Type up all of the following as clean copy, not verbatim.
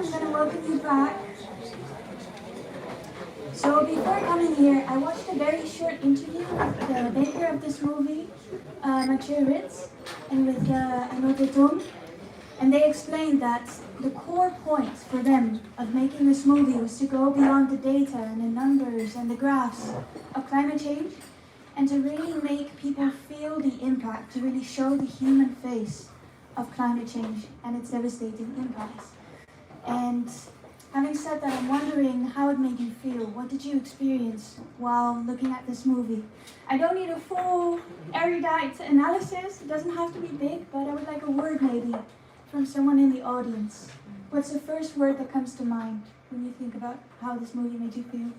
I'm going to welcome you back. So before coming here, I watched a very short interview with the maker of this movie, Mert, and with another Tom, and they explained that the core point for them of making this movie was to go beyond the data and the numbers and the graphs of climate change, and to really make people feel the impact, to really show the human face of climate change and its devastating impacts. And having said that, I'm wondering how it made you feel. What did you experience while looking at this movie? I don't need a full erudite analysis. It doesn't have to be big, but I would like a word maybe from someone in the audience. What's the first word that comes to mind when you think about how this movie made you feel?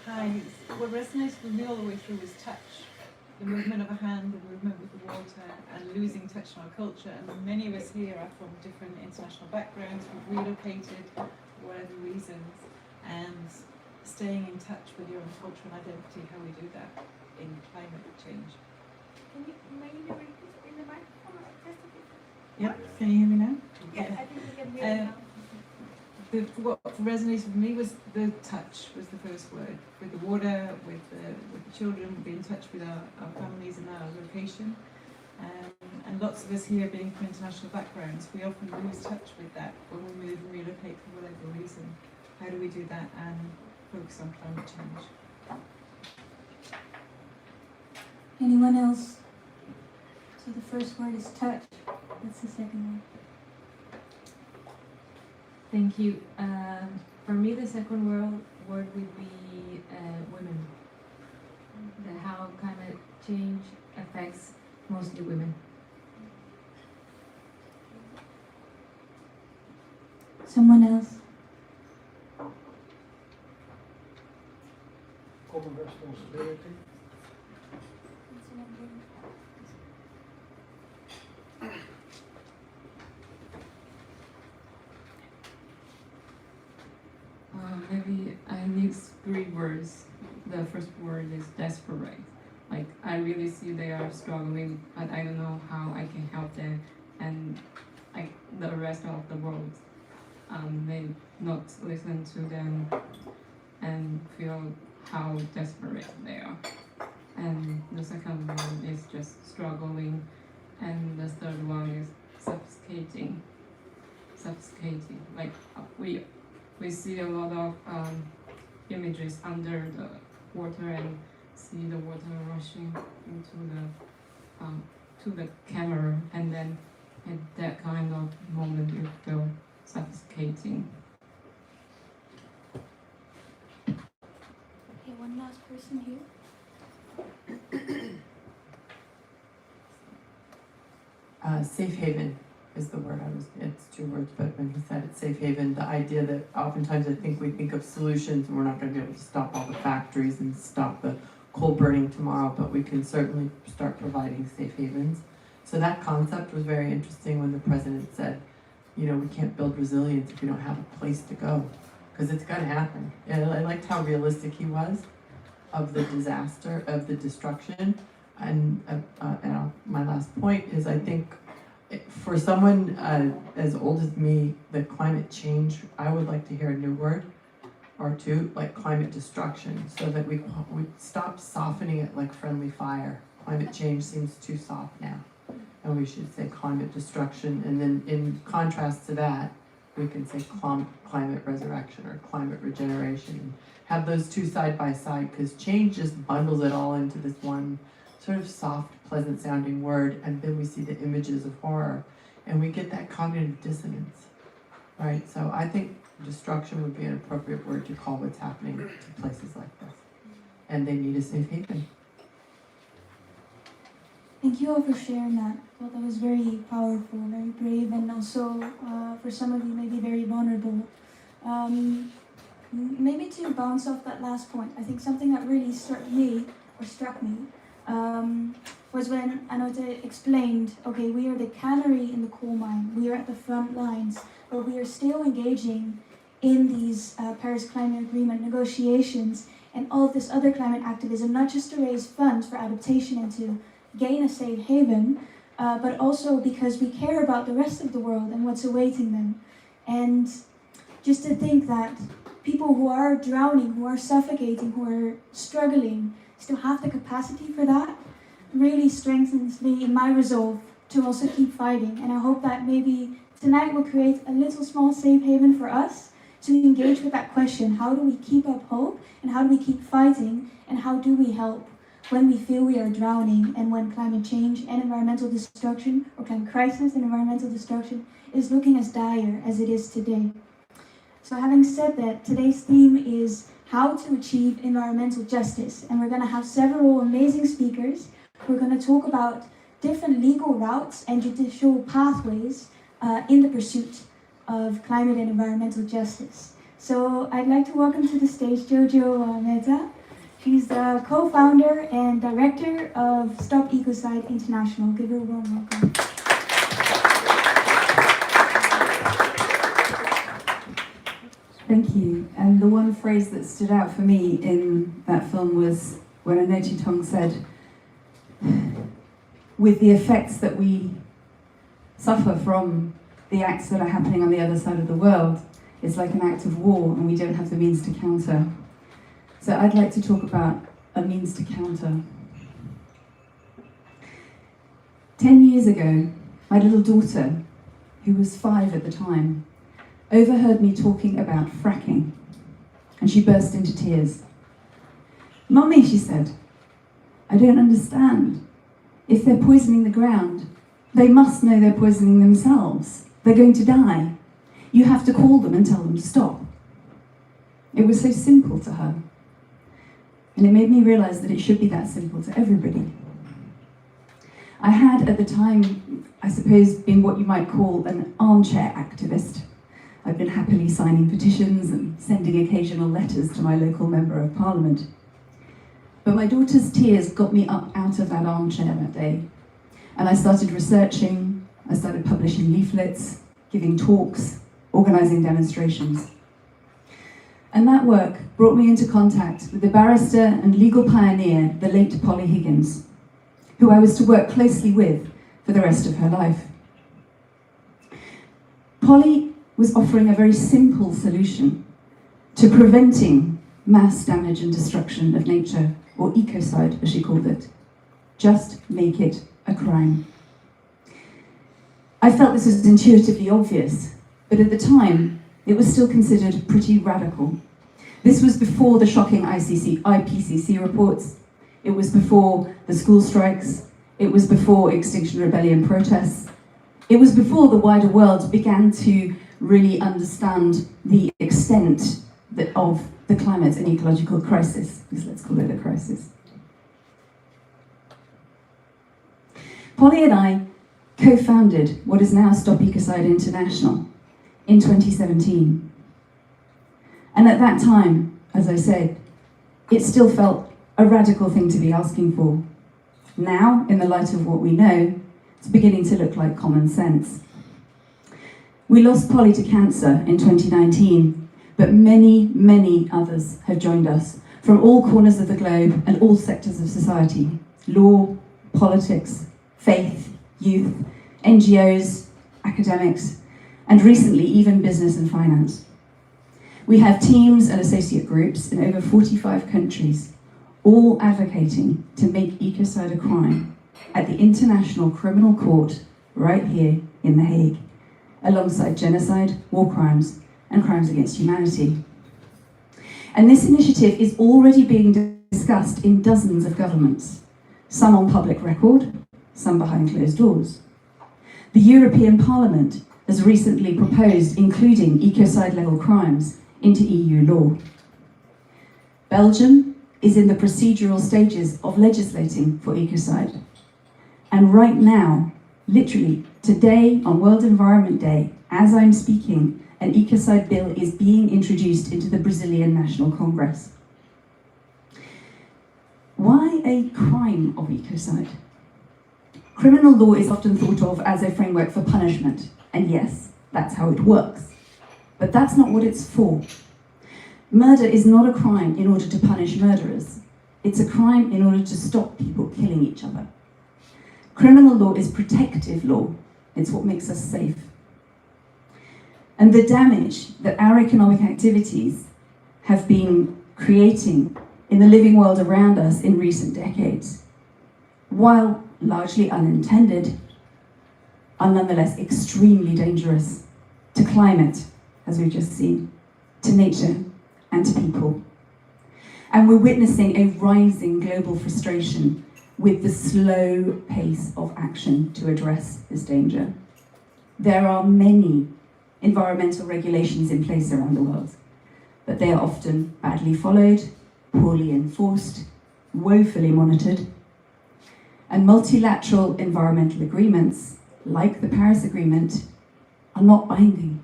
Hi. What resonates with me all the way through was touch. The movement of a hand, the movement with the water, and losing touch on our culture. And many of us here are from different international backgrounds. We've relocated for whatever reasons, and staying in touch with your own culture and identity, how we do that in climate change. Can you maybe repeat in the microphone? Yep. Can you hear me now? Yeah, I think we can hear you now. What resonated with me was the touch, was the first word. With the water, with the children, being in touch with our families and our location. And lots of us here being from international backgrounds, we often lose touch with that when we move and relocate for whatever reason. How do we do that and focus on climate change? Anyone else? So the first word is touch. What's the second one? Thank you. For me, the second word would be women. How climate change affects mostly women. Someone else? Common responsibility. Maybe I need 3 words. The first word is desperate. Like, I really see they are struggling, but I don't know how I can help them, and like the rest of the world may not listen to them and feel how desperate they are. And the second one is just struggling, and the third one is suffocating. Like, we see a lot of images under the water and see the water rushing into the camera, and then at that kind of moment you feel suffocating. Okay, one last person here. Safe haven is the word it's 2 words, but when he said it's safe haven, the idea that oftentimes I think we think of solutions and we're not going to be able to stop all the factories and stop the coal burning tomorrow, but we can certainly start providing safe havens. So that concept was very interesting when the president said, you know, we can't build resilience if we don't have a place to go, because it's going to happen. And I liked how realistic he was of the disaster, of the destruction. And my last point is, I think for someone as old as me, the climate change, I would like to hear a new word or 2, like climate destruction, so that we stop softening it like friendly fire. Climate change seems too soft now, and we should say climate destruction. And then in contrast to that, we can say climate resurrection or climate regeneration, and have those 2 side by side, because change just bundles it all into this one sort of soft, pleasant sounding word, and then we see the images of horror, and we get that cognitive dissonance, right? So I think destruction would be an appropriate word to call what's happening to places like this, and they need a safe haven. Thank you all for sharing that. I thought that was very powerful, very brave, and also for some of you maybe very vulnerable. Maybe to bounce off that last point, I think something that really struck me was when Anote explained, okay, we are the canary in the coal mine, we are at the front lines, but we are still engaging in these Paris Climate Agreement negotiations and all of this other climate activism, not just to raise funds for adaptation and to gain a safe haven, but also because we care about the rest of the world and what's awaiting them. And just to think that people who are drowning, who are suffocating, who are struggling, still have the capacity for that, really strengthens me in my resolve to also keep fighting. And I hope that maybe tonight will create a little small safe haven for us to engage with that question: how do we keep up hope, and how do we keep fighting, and how do we help when we feel we are drowning, and when climate change and environmental destruction, or climate crisis and environmental destruction, is looking as dire as it is today. So having said that, today's theme is how to achieve environmental justice, and we're going to have several amazing speakers. We're going to talk about different legal routes and judicial pathways in the pursuit of climate and environmental justice. So I'd like to welcome to the stage Jojo Mehta. She's the co-founder and director of Stop Ecocide International. Give her a warm welcome. Thank you. And the one phrase that stood out for me in that film was when Anochi Tong said, with the effects that we suffer from the acts that are happening on the other side of the world, it's like an act of war and we don't have the means to counter. So I'd like to talk about a means to counter. 10 years ago, my little daughter, who was 5 at the time, overheard me talking about fracking, and she burst into tears. "Mummy," she said, "I don't understand. If they're poisoning the ground, they must know they're poisoning themselves. They're going to die. You have to call them and tell them to stop." It was so simple to her. And it made me realize that it should be that simple to everybody. I had at the time, I suppose, been what you might call an armchair activist. I'd been happily signing petitions and sending occasional letters to my local member of parliament. But my daughter's tears got me up out of that armchair that day. And I started researching, I started publishing leaflets, giving talks, organising demonstrations. And that work brought me into contact with the barrister and legal pioneer, the late Polly Higgins, who I was to work closely with for the rest of her life. Polly was offering a very simple solution to preventing mass damage and destruction of nature, or ecocide as she called it. Just make it a crime. I felt this was intuitively obvious, but at the time, it was still considered pretty radical. This was before the shocking IPCC reports. It was before the school strikes. It was before Extinction Rebellion protests. It was before the wider world began to really understand the extent of the climate and ecological crisis, because let's call it a crisis. Polly and I co-founded what is now Stop Ecocide International in 2017. And at that time, as I said, it still felt a radical thing to be asking for. Now, in the light of what we know, it's beginning to look like common sense. We lost Polly to cancer in 2019, but many, many others have joined us from all corners of the globe and all sectors of society: law, politics, faith, youth, NGOs, academics, and recently even business and finance. We have teams and associate groups in over 45 countries, all advocating to make ecocide a crime at the International Criminal Court right here in The Hague, alongside genocide, war crimes, and crimes against humanity. And this initiative is already being discussed in dozens of governments, some on public record, some behind closed doors. The European Parliament has recently proposed including ecocide-level crimes into EU law. Belgium is in the procedural stages of legislating for ecocide. And right now, literally today on World Environment Day, as I'm speaking, an ecocide bill is being introduced into the Brazilian National Congress. Why a crime of ecocide? Criminal law is often thought of as a framework for punishment, and yes, that's how it works. But that's not what it's for. Murder is not a crime in order to punish murderers. It's a crime in order to stop people killing each other. Criminal law is protective law. It's what makes us safe. And the damage that our economic activities have been creating in the living world around us in recent decades, while largely unintended, are nonetheless extremely dangerous to climate, as we've just seen, to nature, and to people. And we're witnessing a rising global frustration with the slow pace of action to address this danger. There are many environmental regulations in place around the world, but they are often badly followed, poorly enforced, woefully monitored. And multilateral environmental agreements, like the Paris Agreement, are not binding.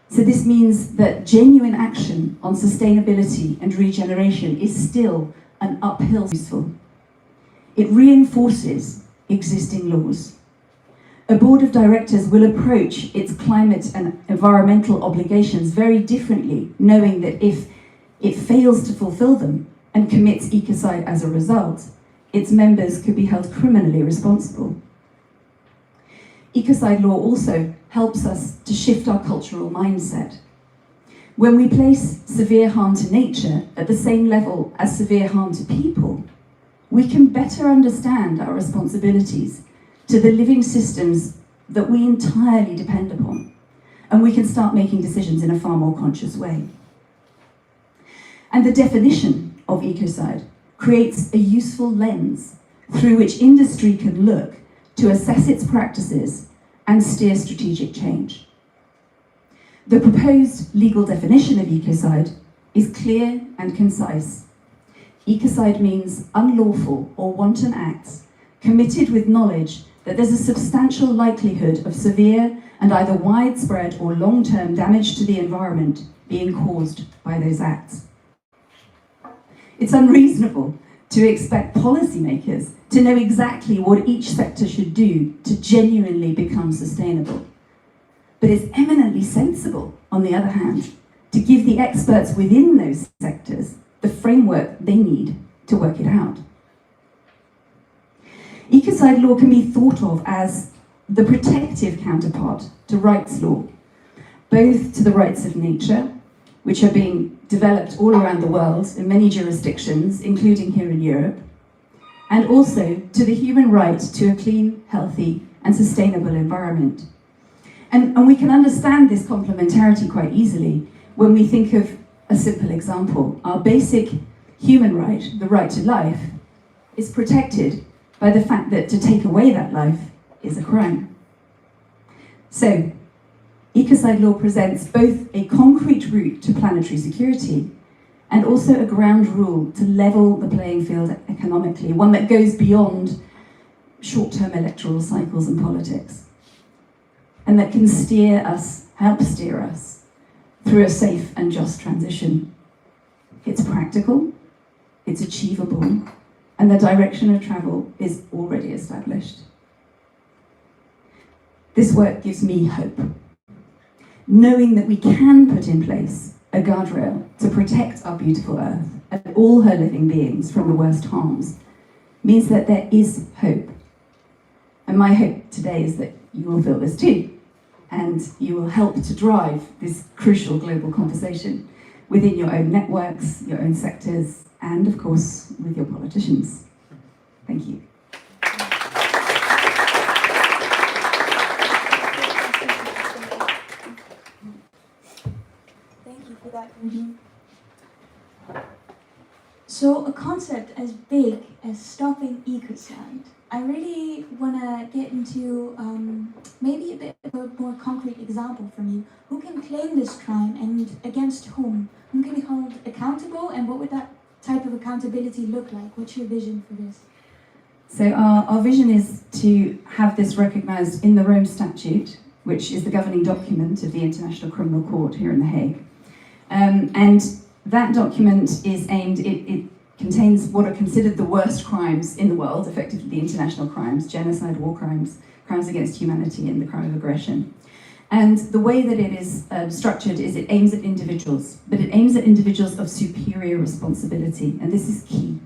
So this means that genuine action on sustainability and regeneration is still an uphill useful. It reinforces existing laws. A board of directors will approach its climate and environmental obligations very differently, knowing that if it fails to fulfill them and commits ecocide as a result, its members could be held criminally responsible. Ecocide law also helps us to shift our cultural mindset. When we place severe harm to nature at the same level as severe harm to people, we can better understand our responsibilities to the living systems that we entirely depend upon, and we can start making decisions in a far more conscious way. And the definition of ecocide creates a useful lens through which industry can look to assess its practices and steer strategic change. The proposed legal definition of ecocide is clear and concise. Ecocide means unlawful or wanton acts committed with knowledge that there's a substantial likelihood of severe and either widespread or long-term damage to the environment being caused by those acts. It's unreasonable to expect policymakers to know exactly what each sector should do to genuinely become sustainable. But it's eminently sensible, on the other hand, to give the experts within those sectors the framework they need to work it out. Ecocide law can be thought of as the protective counterpart to rights law, both to the rights of nature, which are being developed all around the world in many jurisdictions, including here in Europe, and also to the human right to a clean, healthy, and sustainable environment. And we can understand this complementarity quite easily when we think of a simple example. Our basic human right, the right to life, is protected by the fact that to take away that life is a crime. So, ecocide law presents both a concrete route to planetary security and also a ground rule to level the playing field economically, one that goes beyond short-term electoral cycles and politics, and that can help steer us through a safe and just transition. It's practical, it's achievable, and the direction of travel is already established. This work gives me hope. Knowing that we can put in place a guardrail to protect our beautiful Earth and all her living beings from the worst harms means that there is hope. And my hope today is that you will feel this too, and you will help to drive this crucial global conversation within your own networks, your own sectors, and of course, with your politicians. Thank you. Thank you for that, Rudy. So a concept as big as stopping ecocide, I really want to get into maybe a bit of a more concrete example from you. Who can claim this crime and against whom? Who can be held accountable, and what would that type of accountability look like? What's your vision for this? So our vision is to have this recognised in the Rome Statute, which is the governing document of the International Criminal Court here in The Hague. And that document is aimed, it contains what are considered the worst crimes in the world, effectively the international crimes, genocide, war crimes, crimes against humanity, and the crime of aggression. And the way that it is structured is it aims at individuals, but it aims at individuals of superior responsibility, and this is key.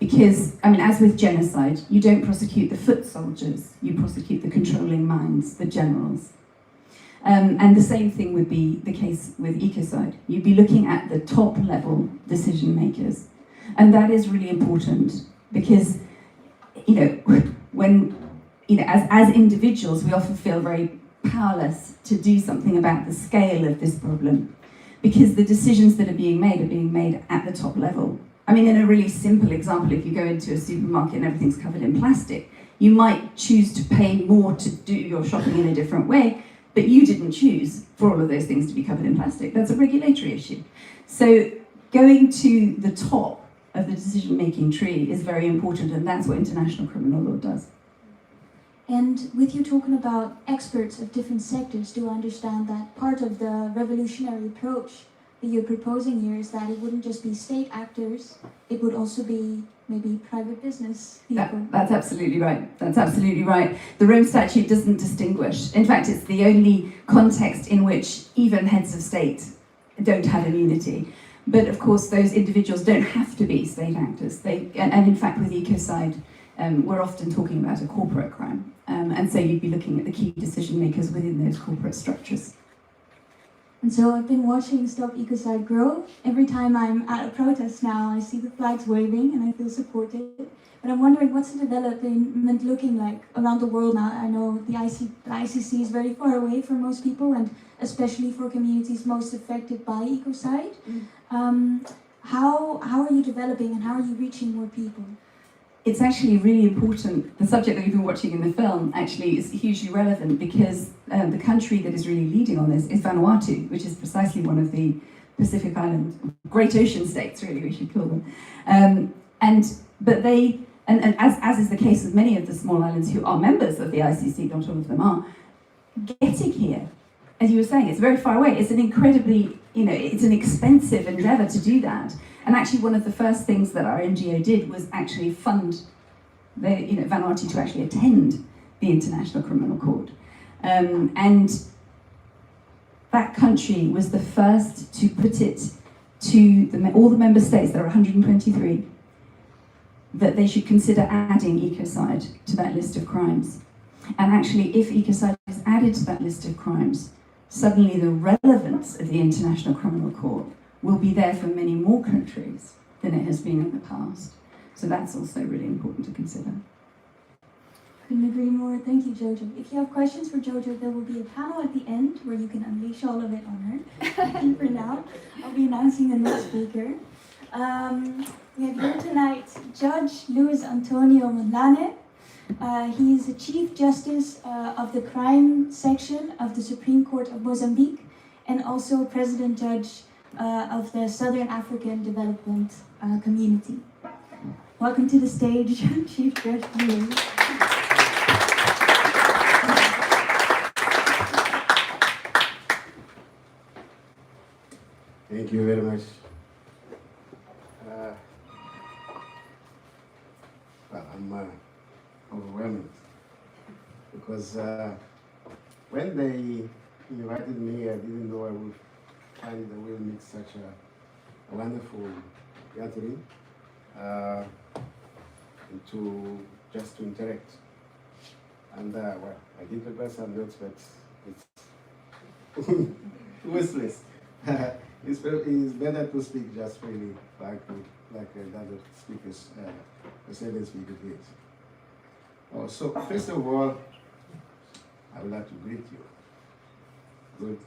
Because, I mean, as with genocide, you don't prosecute the foot soldiers, you prosecute the controlling minds, the generals. And the same thing would be the case with ecocide. You'd be looking at the top level decision makers. And that is really important because, when, as individuals, we often feel very powerless to do something about the scale of this problem because the decisions that are being made at the top level. I mean, in a really simple example, if you go into a supermarket and everything's covered in plastic, you might choose to pay more to do your shopping in a different way, but you didn't choose for all of those things to be covered in plastic. That's a regulatory issue. So going to the top of the decision-making tree is very important, and that's what international criminal law does. And with you talking about experts of different sectors, do I understand that part of the revolutionary approach that you're proposing here is that it wouldn't just be state actors, it would also be maybe private business people? That's absolutely right. That's absolutely right. The Rome Statute doesn't distinguish. In fact, it's the only context in which even heads of state don't have immunity. But of course, those individuals don't have to be state actors. And in fact, with ecocide, we're often talking about a corporate crime. And so you'd be looking at the key decision makers within those corporate structures. And so I've been watching Stop Ecocide grow. Every time I'm at a protest now, I see the flags waving and I feel supported. But I'm wondering, what's the development looking like around the world now? I know the ICC is very far away for most people, and especially for communities most affected by ecocide. How are you developing and how are you reaching more people? It's actually really important. The subject that we've been watching in the film actually is hugely relevant because the country that is really leading on this is Vanuatu, which is precisely one of the Pacific Island, Great Ocean states, really, we should call them. But they, as is the case with many of the small islands who are members of the ICC, not all of them are, getting here, as you were saying, it's very far away. It's an incredibly, it's an expensive endeavor to do that. And actually, one of the first things that our NGO did was actually fund Vanuatu to actually attend the International Criminal Court. And that country was the first to put it to all the member states, there are 123, that they should consider adding ecocide to that list of crimes. And actually, if ecocide is added to that list of crimes, suddenly the relevance of the International Criminal Court will be there for many more countries than it has been in the past. So that's also really important to consider. Couldn't agree more. Thank you, Jojo. If you have questions for Jojo, there will be a panel at the end where you can unleash all of it on her. And for now, I'll be announcing the next speaker. We have here tonight Judge Luis Antonio Mondlane. He is the Chief Justice of the Crime Section of the Supreme Court of Mozambique and also President Judge of the Southern African Development Community. Welcome to the stage, Chief Judge Luis. Thank you very much. Well, I'm overwhelmed because when they invited me, I didn't know I would find that we'll meet such a wonderful gathering just to interact. And well, I did prepare some notes, but it's useless. It's better to speak just freely, like the other speakers, preceding speaker did. Oh, so first of all, I would like to greet you. Good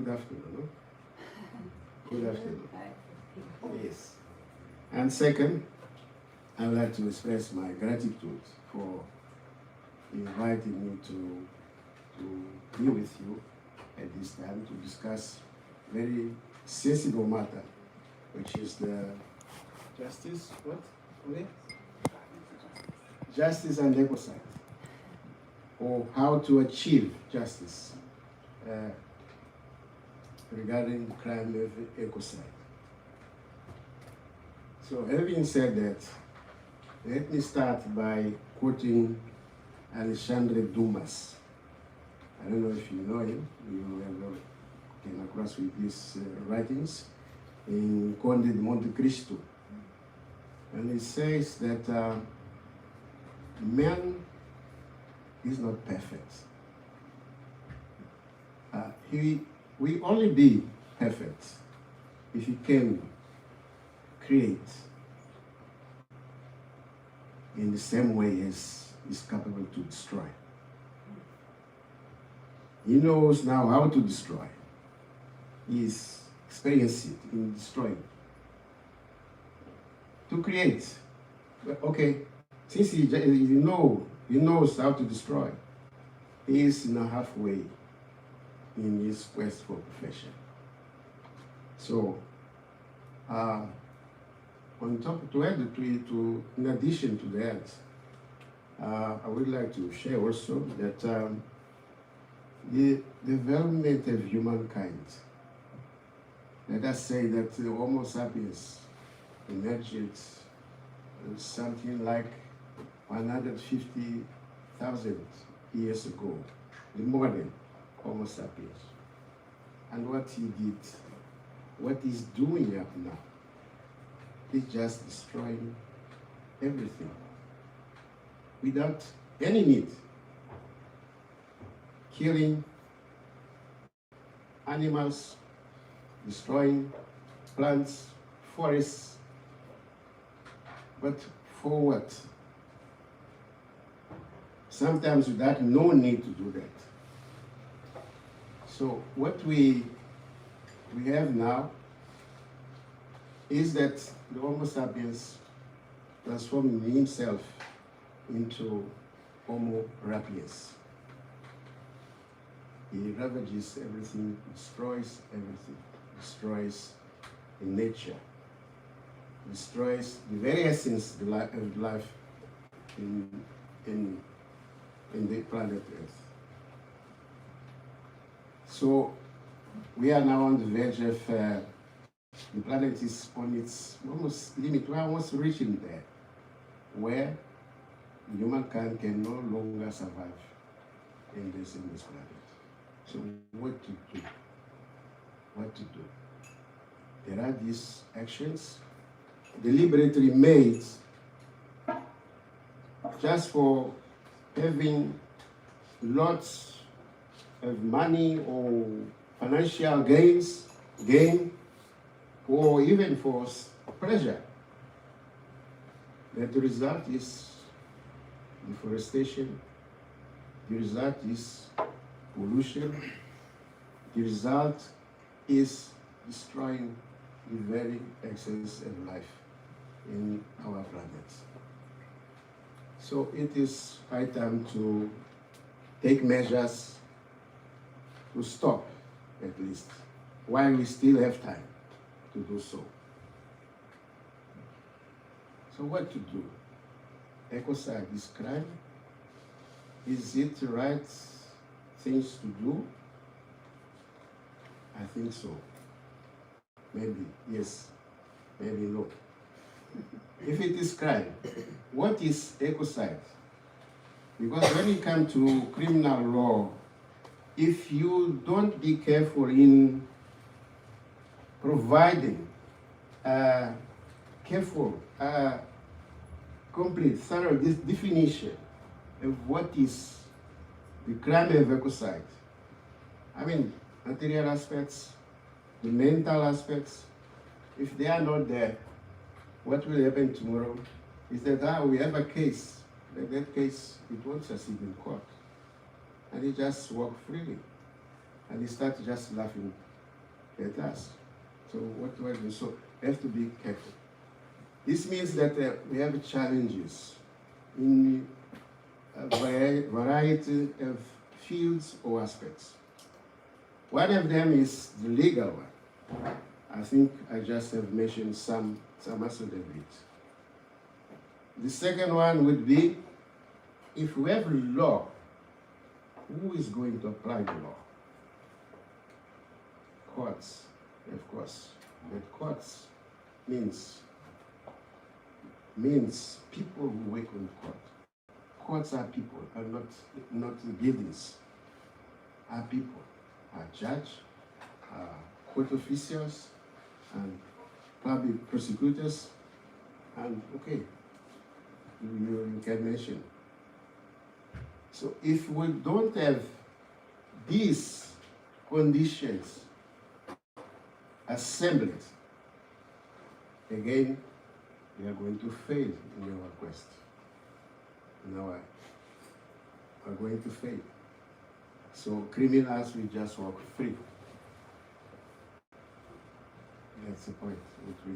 afternoon. Good afternoon. Yes. And second, I would like to express my gratitude for inviting me to be with you at this time to discuss very sensible matter, which is the justice, what? Okay? Justice and ecocide, or how to achieve justice regarding crime of ecocide. So having said that, let me start by quoting Alexandre Dumas. I don't know if you know him, you ever came across with his writings in Conde de Monte Cristo. And it says that man is not perfect. He will only be perfect if he can create in the same way as he's capable to destroy. He knows now how to destroy. He's experienced it in destroying. To create. Okay, since he knows how to destroy, he is now halfway in his quest for perfection. So, on top to add to in addition to that, I would like to share also that the development of humankind. Let us say that the Homo sapiens emerged something like 150,000 years ago, the modern Homo sapiens. And what he did, what he's doing up now, he's just destroying everything without any need. Killing animals, destroying plants, forests. But for what? Sometimes without no need to do that. So what we have now is that the Homo sapiens transforming himself into Homo sapiens. He ravages everything, destroys everything, destroys in nature, destroys the very essence of life in the planet Earth. So we are now on the verge of the planet is on its almost limit. We're almost reaching there, where humankind can no longer survive in this planet. So what to do? What to do? There are these actions deliberately made just for having lots of money or financial gain, or even for pleasure. That the result is deforestation, the result is pollution, the result is destroying the very essence of life in our planet. So it is high time to take measures to stop, at least, while we still have time to do so. So what to do? Ecocide is crime? Is it the right things to do? I think so. Maybe yes, maybe no. If it is crime, what is ecocide? Because when you come to criminal law, if you don't be careful in providing careful, complete, thorough definition of what is the crime of ecocide, I mean, material aspects, the mental aspects, if they are not there, what will happen tomorrow is that we have a case, that case, it won't succeed in court. And he just walk freely. And he starts just laughing at us. So what do I do? So we have to be careful. This means that we have challenges in a variety of fields or aspects. One of them is the legal one. I think I just have mentioned some aspects of it. The second one would be, if we have law, who is going to apply the law? Courts, of course. But courts means people who work on court. Courts are people, are not buildings. Are people, are judge, are court officials, and public prosecutors, And okay, you can mention. So if we don't have these conditions assembled, again, we are going to fail in our quest. Now we are going to fail. So criminals will just walk free. That's the point which we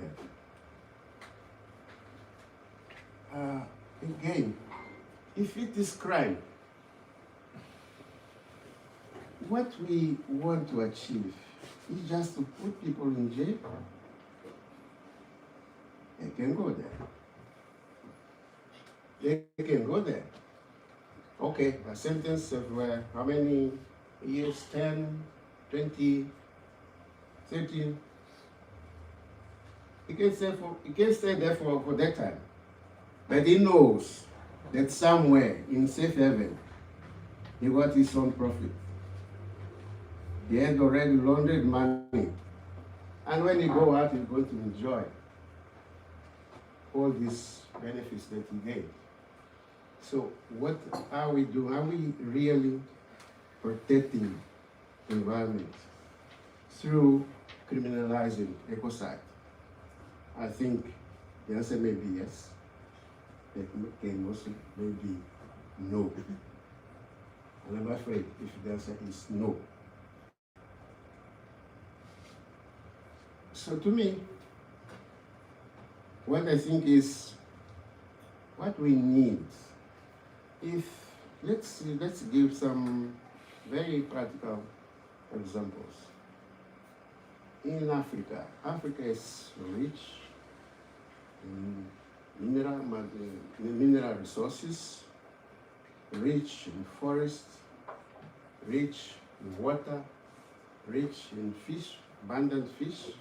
have. Again, if it is crime, what we want to achieve is just to put people in jail. They can go there. They can go there. Okay, a sentence of how many years? 10, 20, 13. He can stay there for that time. But he knows that somewhere in safe haven, he got his own profit. He had already laundered money. And when he go out, he's going to enjoy all these benefits that he gained. So what are we doing? Are we really protecting the environment through criminalizing ecocide? I think the answer may be yes. It can also maybe no. And I'm afraid if the answer is no. So to me, what I think is what we need, if let's give some very practical examples. In Africa, Africa is rich in mineral resources, rich in forest, rich in water, rich in fish, abundant fish,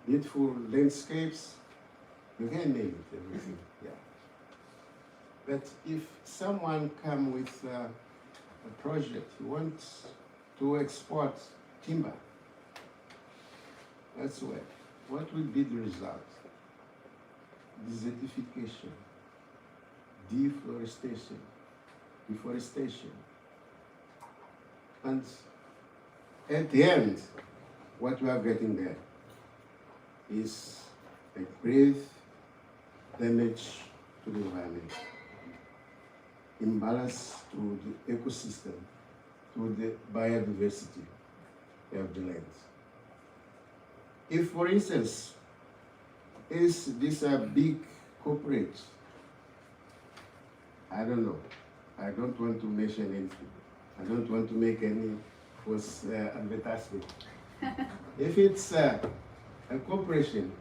beautiful landscapes. You can name it, everything. Yeah. But if someone comes with a project, he wants to export timber, that's where. What will be the result? Desertification, deforestation. And at the end, what we are getting there is a grave damage to the environment, imbalance to the ecosystem, to the biodiversity of the land. If, for instance, is this a big corporate? I don't know. I don't want to mention anything. I don't want to make any false advertisement. If it's a corporation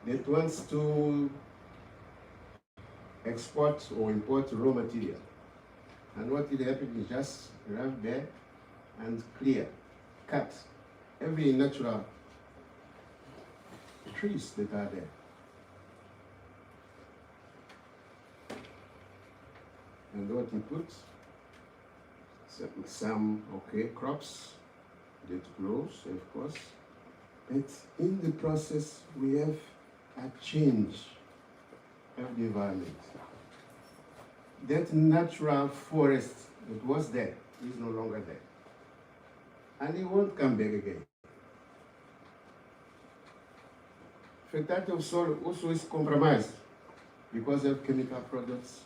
that wants to export or import raw material, and what will happen is just grab there and clear, cut every natural trees that are there. And what he puts, some okay crops that grows, of course, but in the process we have a change of the environment. That natural forest that was there is no longer there. And it won't come back again. Fertility of soil also is compromised because of chemical products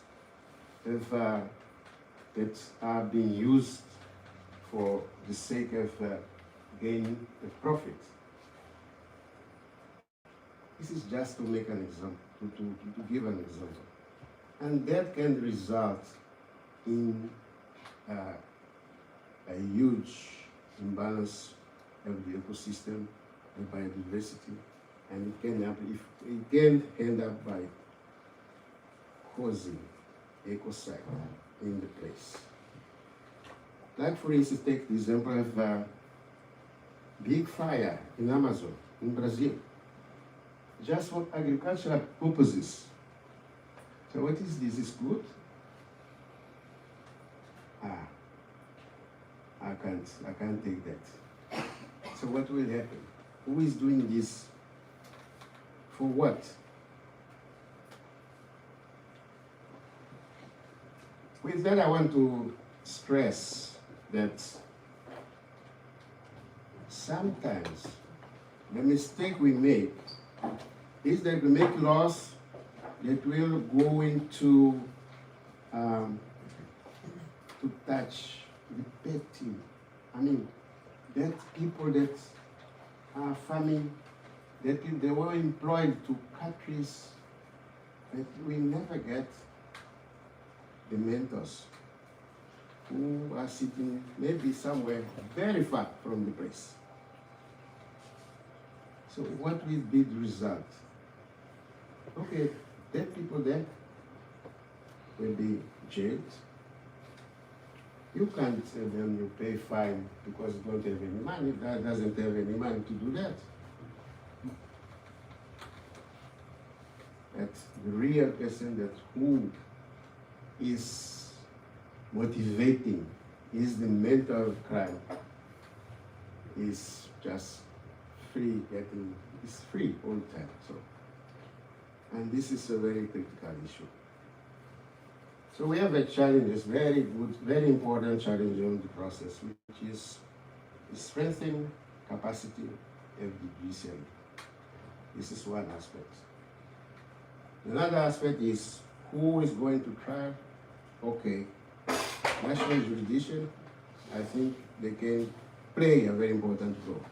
that are being used for the sake of gaining a profit. This is just to make an example, to give an example. And that can result in a huge imbalance of the ecosystem and biodiversity. And it can happen, it can end up by causing ecocide in the place. Like for instance, take the example of a big fire in Amazon, in Brazil, just for agricultural purposes. So what is this? Is good? I can't take that. So what will happen? Who is doing this For what? With that, I want to stress that sometimes the mistake we make is that we make laws that will go into to touch the petty. I mean, that people that are farming, that they were employed to countries that we never get the mentors who are sitting maybe somewhere very far from the place. So what will be the result? Okay, dead people there will be jailed. You can't tell them you pay fine because you don't have any money. That doesn't have any money to do that. But the real person that who is motivating, is the mentor of crime, is just free, is free all the time. So, and this is a very critical issue. So we have a challenge, very good, very important challenge on the process, which is strengthening capacity of the judiciary. This is one aspect. Another aspect is who is going to trial. Okay, national jurisdiction, I think they can play a very important role.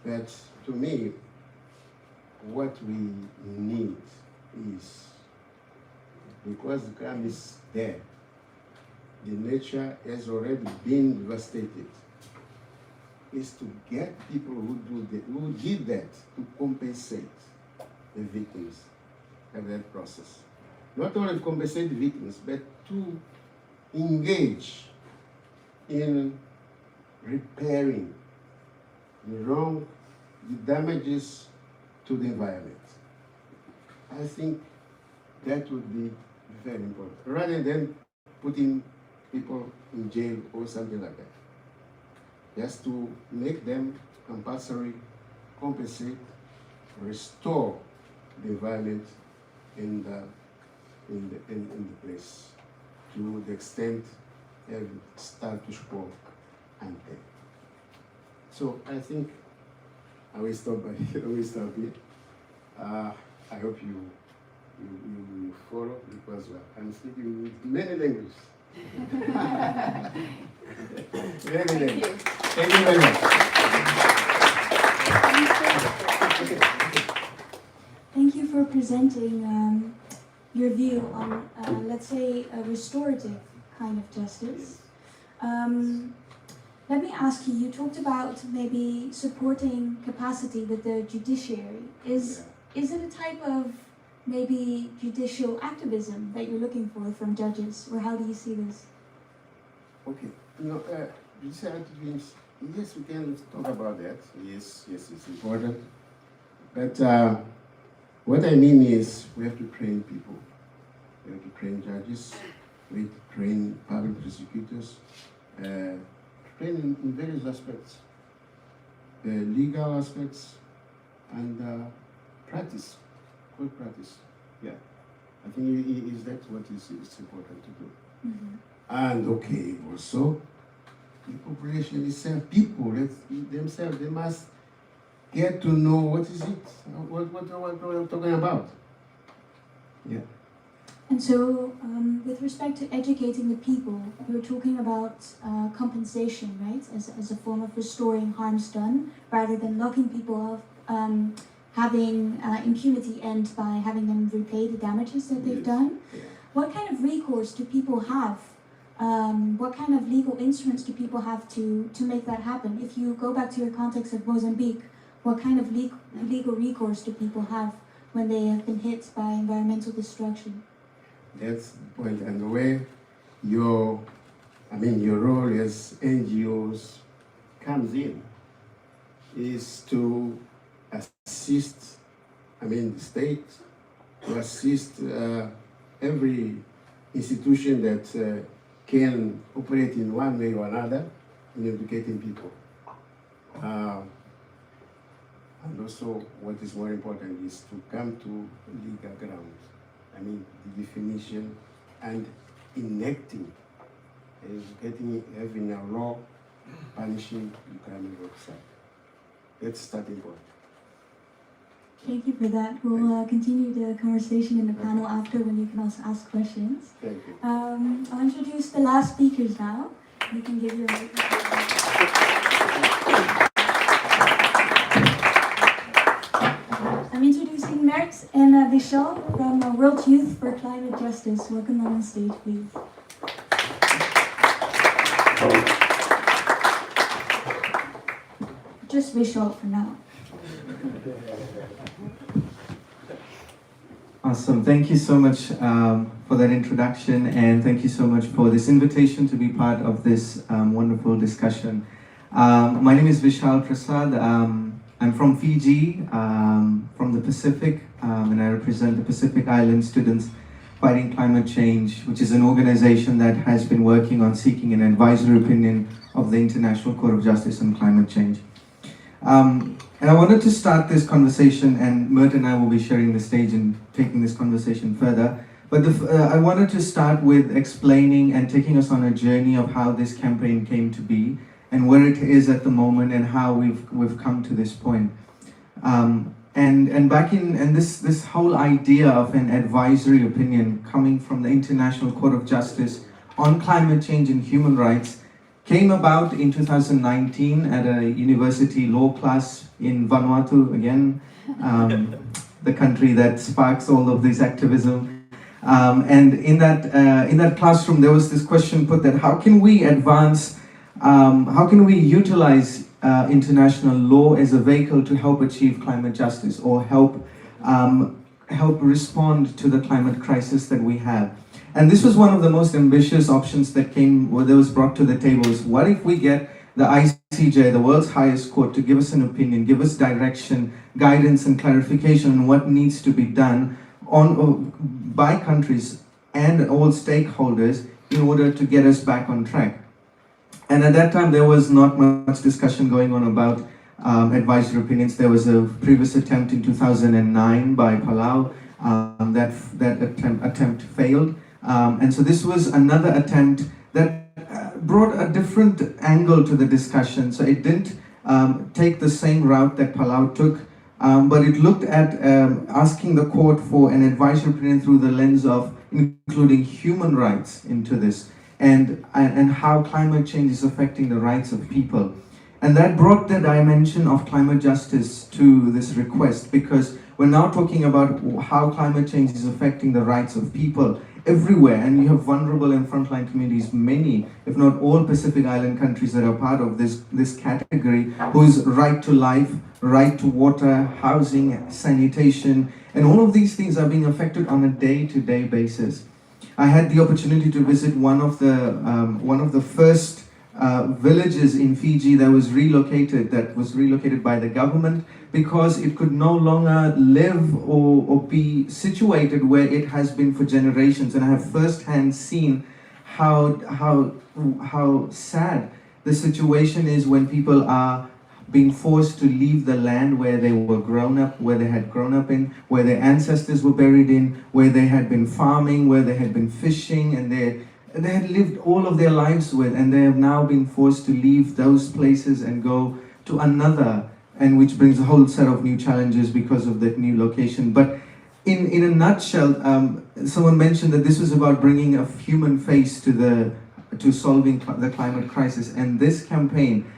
But to me, what we need is, because the crime is there, the nature has already been devastated, is to get people who did that to compensate the victims of that process. Not only compensate the victims, but to engage in repairing the damages to the environment. I think that would be very important, rather than putting people in jail or something like that. Just to make them compulsory, compensate, restore the environment in the place to the extent of status quo ante. So I think I will stop here. I hope you follow, because I'm speaking with many languages. Thank you very much. Thank you for presenting your view on, let's say, a restorative kind of justice. Let me ask you, you talked about maybe supporting capacity with the judiciary. Is it a type of maybe judicial activism that you're looking for from judges, or how do you see this? Okay, judicial activism, yes, we can talk about that. Yes, it's important. But what I mean is we have to train people. We have to train judges, we have to train public prosecutors, train in various aspects, legal aspects, and practice, good practice. Yeah, I think is that what is important to do. Mm-hmm. And okay, also, the population itself, people themselves, they must get to know what is it, what we're talking about. Yeah. And so, with respect to educating the people, you're talking about compensation, right? As a form of restoring harms done, rather than locking people up, having impunity end by having them repay the damages that they've done. Yeah. What kind of recourse do people have? What kind of legal instruments do people have to make that happen? If you go back to your context of Mozambique, what kind of legal recourse do people have when they have been hit by environmental destruction? That's the point. And the way your role as NGOs comes in is to assist, the state, to assist every institution that can operate in one way or another in educating people. And also, what is more important is to come to legal ground. I mean, the definition and enacting, having a law punishing climate oxide. That's starting point. Thank you for that. We'll continue the conversation in the panel after, when you can also ask questions. Thank you. I'll introduce the last speakers now. You can give your I'm introducing Mert and Vishal from World Youth for Climate Justice. Welcome on stage, please. Just Vishal for now. Awesome. Thank you so much for that introduction, and thank you so much for this invitation to be part of this wonderful discussion. My name is Vishal Prasad. I'm from Fiji, from the Pacific, and I represent the Pacific Island Students Fighting Climate Change, which is an organization that has been working on seeking an advisory opinion of the International Court of Justice on Climate Change. And I wanted to start this conversation, and Mert and I will be sharing the stage and taking this conversation further. But I wanted to start with explaining and taking us on a journey of how this campaign came to be and where it is at the moment and how we've come to this point. And this whole idea of an advisory opinion coming from the International Court of Justice on climate change and human rights came about in 2019 at a university law class in Vanuatu, again, the country that sparks all of this activism. And in that classroom, there was this question put that how can we utilize international law as a vehicle to help achieve climate justice or help respond to the climate crisis that we have? And this was one of the most ambitious options that was brought to the table. Is what if we get the ICJ, the world's highest court, to give us an opinion, give us direction, guidance, and clarification on what needs to be done by countries and all stakeholders in order to get us back on track. And at that time, there was not much discussion going on about advisory opinions. There was a previous attempt in 2009 by Palau. That attempt failed. And so this was another attempt that brought a different angle to the discussion. So it didn't take the same route that Palau took, but it looked at asking the court for an advisory opinion through the lens of including human rights into this and how climate change is affecting the rights of people. And that brought the dimension of climate justice to this request, because we're now talking about how climate change is affecting the rights of people everywhere, and you have vulnerable and frontline communities, many, if not all Pacific Island countries that are part of this category, whose right to life, right to water, housing, sanitation, and all of these things are being affected on a day-to-day basis. I had the opportunity to visit one of the first villages in Fiji that was relocated by the government because it could no longer live or be situated where it has been for generations. And I have firsthand seen how sad the situation is when people are being forced to leave the land where they were grown up, where they had grown up in, where their ancestors were buried in, where they had been farming, where they had been fishing, and they had lived all of their lives with, and they have now been forced to leave those places and go to another, and which brings a whole set of new challenges because of that new location. But in a nutshell, someone mentioned that this was about bringing a human face to solving the climate crisis, and this campaign,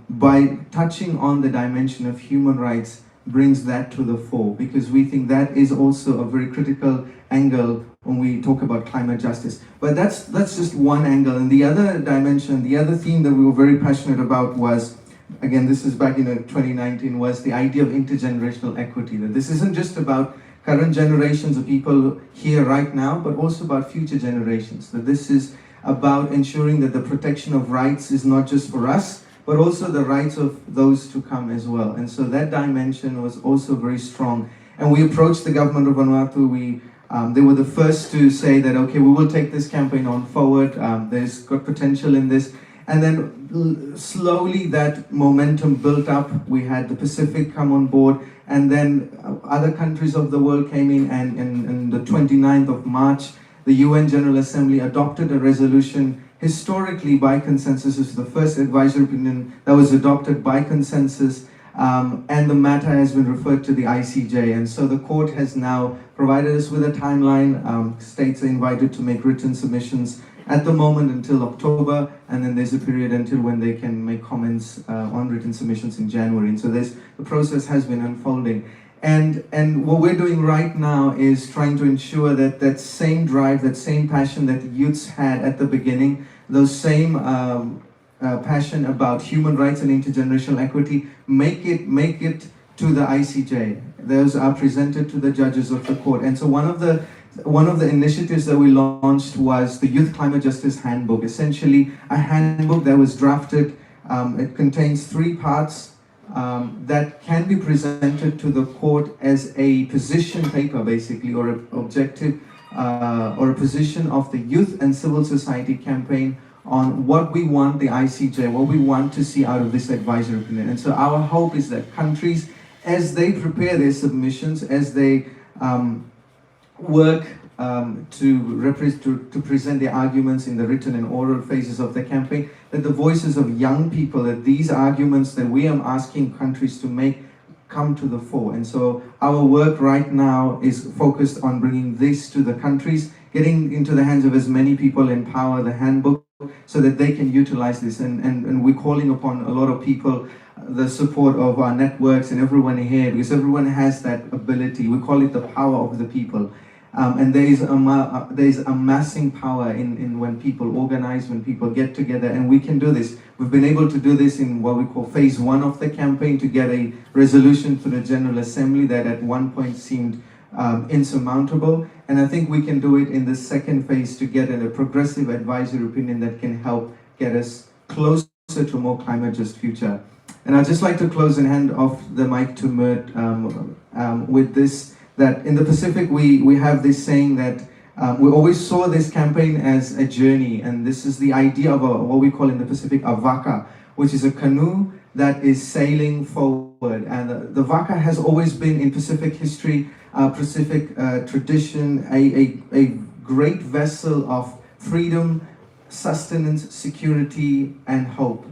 by touching on the dimension of human rights, brings that to the fore, because we think that is also a very critical angle when we talk about climate justice. But that's just one angle. And the other dimension, the other theme that we were very passionate about was, again, this is back in 2019, was the idea of intergenerational equity. That this isn't just about current generations of people here right now, but also about future generations. That this is about ensuring that the protection of rights is not just for us, but also the rights of those to come as well. And so that dimension was also very strong. And we approached the government of Vanuatu. They were the first to say that, okay, we will take this campaign on forward. There's got potential in this. And then slowly that momentum built up. We had the Pacific come on board, and then other countries of the world came in, and on the 29th of March, the UN General Assembly adopted a resolution historically by consensus. It's the first advisory opinion that was adopted by consensus, and the matter has been referred to the ICJ. And so the court has now provided us with a timeline. States are invited to make written submissions at the moment until October, and then there's a period until when they can make comments on written submissions in January. And so the process has been unfolding. And what we're doing right now is trying to ensure that that same drive, that same passion that the youths had at the beginning, those same passion about human rights and intergenerational equity, make it to the ICJ. Those are presented to the judges of the court. And so one of the initiatives that we launched was the Youth Climate Justice Handbook, essentially a handbook that was drafted. It contains 3 parts that can be presented to the court as a position paper, basically, or an objective, or a position of the youth and civil society campaign on what we want the ICJ, what we want to see out of this advisory opinion. And so our hope is that countries, as they prepare their submissions, as they work to present their arguments in the written and oral phases of the campaign, that the voices of young people, that these arguments that we are asking countries to make come to the fore. And so our work right now is focused on bringing this to the countries, getting into the hands of as many people in power, the handbook, so that they can utilize this. And we're calling upon a lot of people, the support of our networks and everyone here, because everyone has that ability. We call it the power of the people. And there is amassing power in when people organize, when people get together, and we can do this. We've been able to do this in what we call phase 1 of the campaign, to get a resolution to the General Assembly that at one point seemed insurmountable. And I think we can do it in the second phase to get a progressive advisory opinion that can help get us closer to a more climate just future. And I'd just like to close and hand off the mic to Mert with this, that in the Pacific we have this saying that we always saw this campaign as a journey, and this is the idea of what we call in the Pacific a vaca, which is a canoe that is sailing forward. And the vaca has always been in Pacific history, Pacific tradition, a great vessel of freedom, sustenance, security, and hope.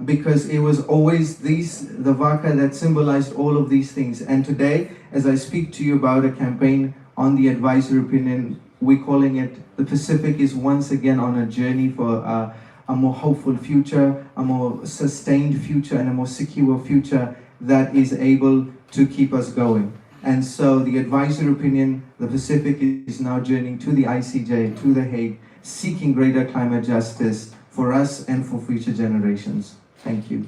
Because it was always the vaca that symbolized all of these things. And today, as I speak to you about a campaign on the advisory opinion, we're calling it the Pacific is once again on a journey for a more hopeful future, a more sustained future, and a more secure future that is able to keep us going. And so the advisory opinion, the Pacific is now journeying to the ICJ, to the Hague, seeking greater climate justice for us and for future generations. Thank you.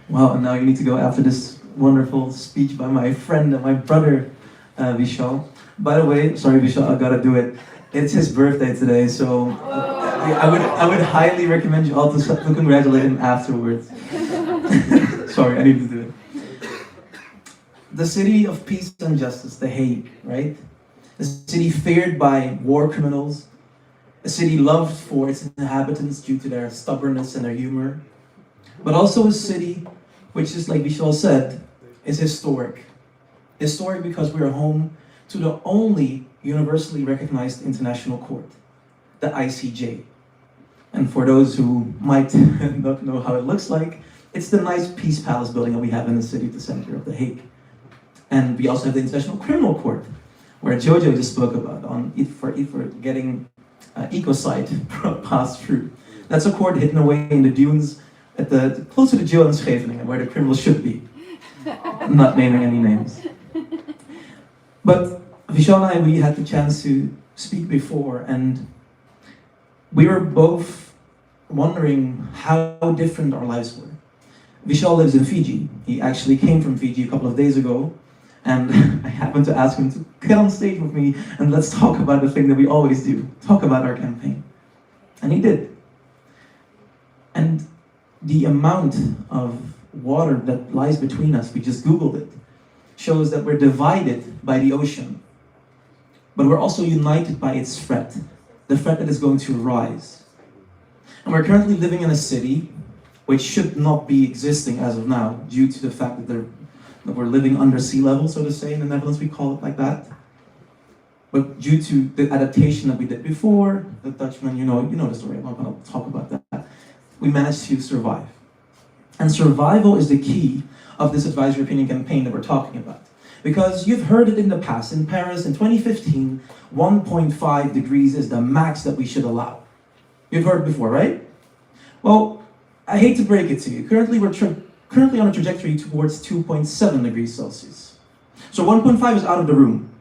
Wow, and now you need to go after this wonderful speech by my friend and my brother, Vishal. By the way, sorry Vishal, I gotta do it. It's his birthday today, so I would highly recommend you all to congratulate him afterwards. Sorry, I need to do it. The city of peace and justice, The Hague, right? A city feared by war criminals, a city loved for its inhabitants due to their stubbornness and their humor, but also a city which, just like Vishal said, is historic. Historic because we are home to the only universally recognized international court, the ICJ. And for those who might not know how it looks like, it's the nice Peace Palace building that we have in the city, the center of The Hague. And we also have the International Criminal Court, where Jojo just spoke about, on for getting ecocide passed through. That's a court hidden away in the dunes close to the jail in Scheveningen, where the criminals should be. I'm not naming any names. But Vishal and I, we had the chance to speak before, and we were both wondering how different our lives were. Vishal lives in Fiji. He actually came from Fiji a couple of days ago, and I happened to ask him to get on stage with me and let's talk about the thing that we always do, talk about our campaign. And he did. And the amount of water that lies between us, we just Googled it, shows that we're divided by the ocean, but we're also united by its threat, the threat that is going to rise. And we're currently living in a city which should not be existing as of now, due to the fact that we're living under sea level, so to say. In the Netherlands, we call it like that. But due to the adaptation that we did before, the Dutchmen, you know the story, I'm not going to talk about that, we managed to survive. And survival is the key of this advisory opinion campaign that we're talking about. Because you've heard it in the past, in Paris in 2015, 1.5 degrees is the max that we should allow. You've heard before, right? Well, I hate to break it to you. Currently, we're currently on a trajectory towards 2.7 degrees Celsius. So 1.5 is out of the room.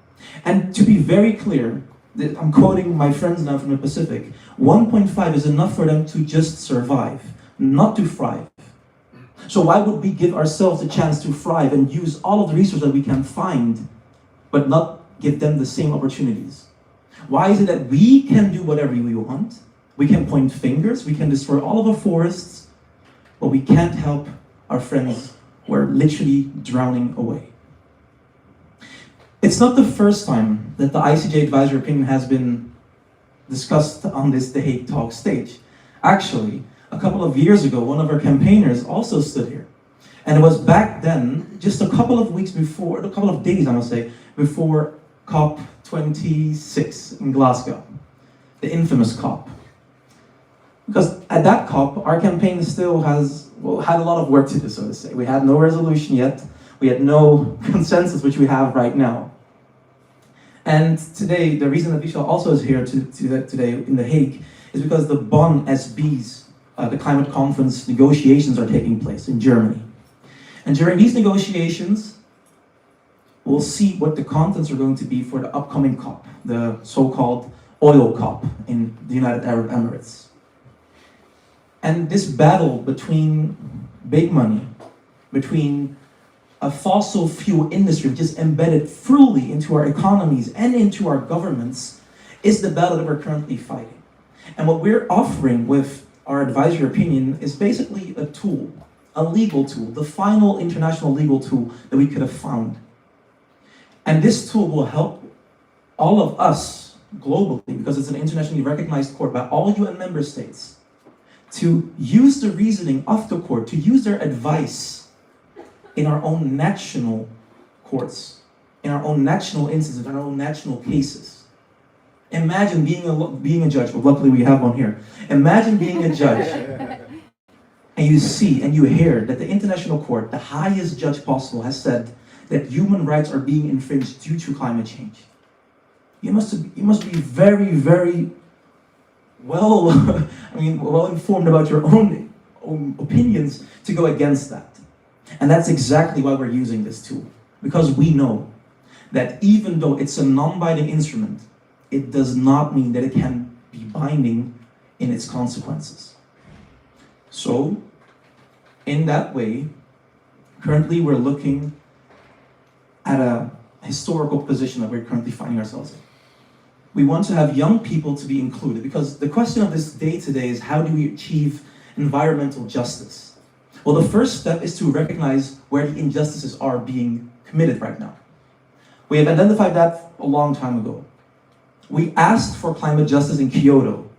And to be very clear, I'm quoting my friends now from the Pacific, 1.5 is enough for them to just survive, not to thrive. So why would we give ourselves a chance to thrive and use all of the resources that we can find, but not give them the same opportunities? Why is it that we can do whatever we want? We can point fingers, we can destroy all of our forests, but we can't help our friends who are literally drowning away. It's not the first time that the ICJ advisory opinion has been discussed on this The Hague Talks stage. Actually, a couple of years ago, one of our campaigners also stood here. And it was back then, just a couple of weeks before, a couple of days, I must say, before COP26 in Glasgow, the infamous COP. Because at that COP, our campaign still had a lot of work to do, so to say. We had no resolution yet. We had no consensus, which we have right now. And today, the reason that Vishal also is here today in The Hague is because the Bonn SBs, the climate conference negotiations are taking place in Germany. And during these negotiations, we'll see what the contents are going to be for the upcoming COP, the so-called oil COP in the United Arab Emirates. And this battle between big money, between a fossil fuel industry which is embedded fully into our economies and into our governments, is the battle that we're currently fighting. And what we're offering with our advisory opinion is basically a tool, a legal tool, the final international legal tool that we could have found. And this tool will help all of us globally, because it's an internationally recognized court by all UN member states, to use the reasoning of the court, to use their advice in our own national courts, in our own national instances, in our own national cases. Imagine being a judge, but luckily we have one here. Imagine being a judge, and you see and you hear that the International Court, the highest judge possible, has said that human rights are being infringed due to climate change. You must be very, very well informed about your own opinions to go against that. And that's exactly why we're using this tool. Because we know that even though it's a non-binding instrument, it does not mean that it can be binding in its consequences. So, in that way, currently we're looking at a historical position that we're currently finding ourselves in. We want to have young people to be included, because the question of this day today is, how do we achieve environmental justice? Well, the first step is to recognize where the injustices are being committed right now. We have identified that a long time ago. We asked for climate justice in Kyoto.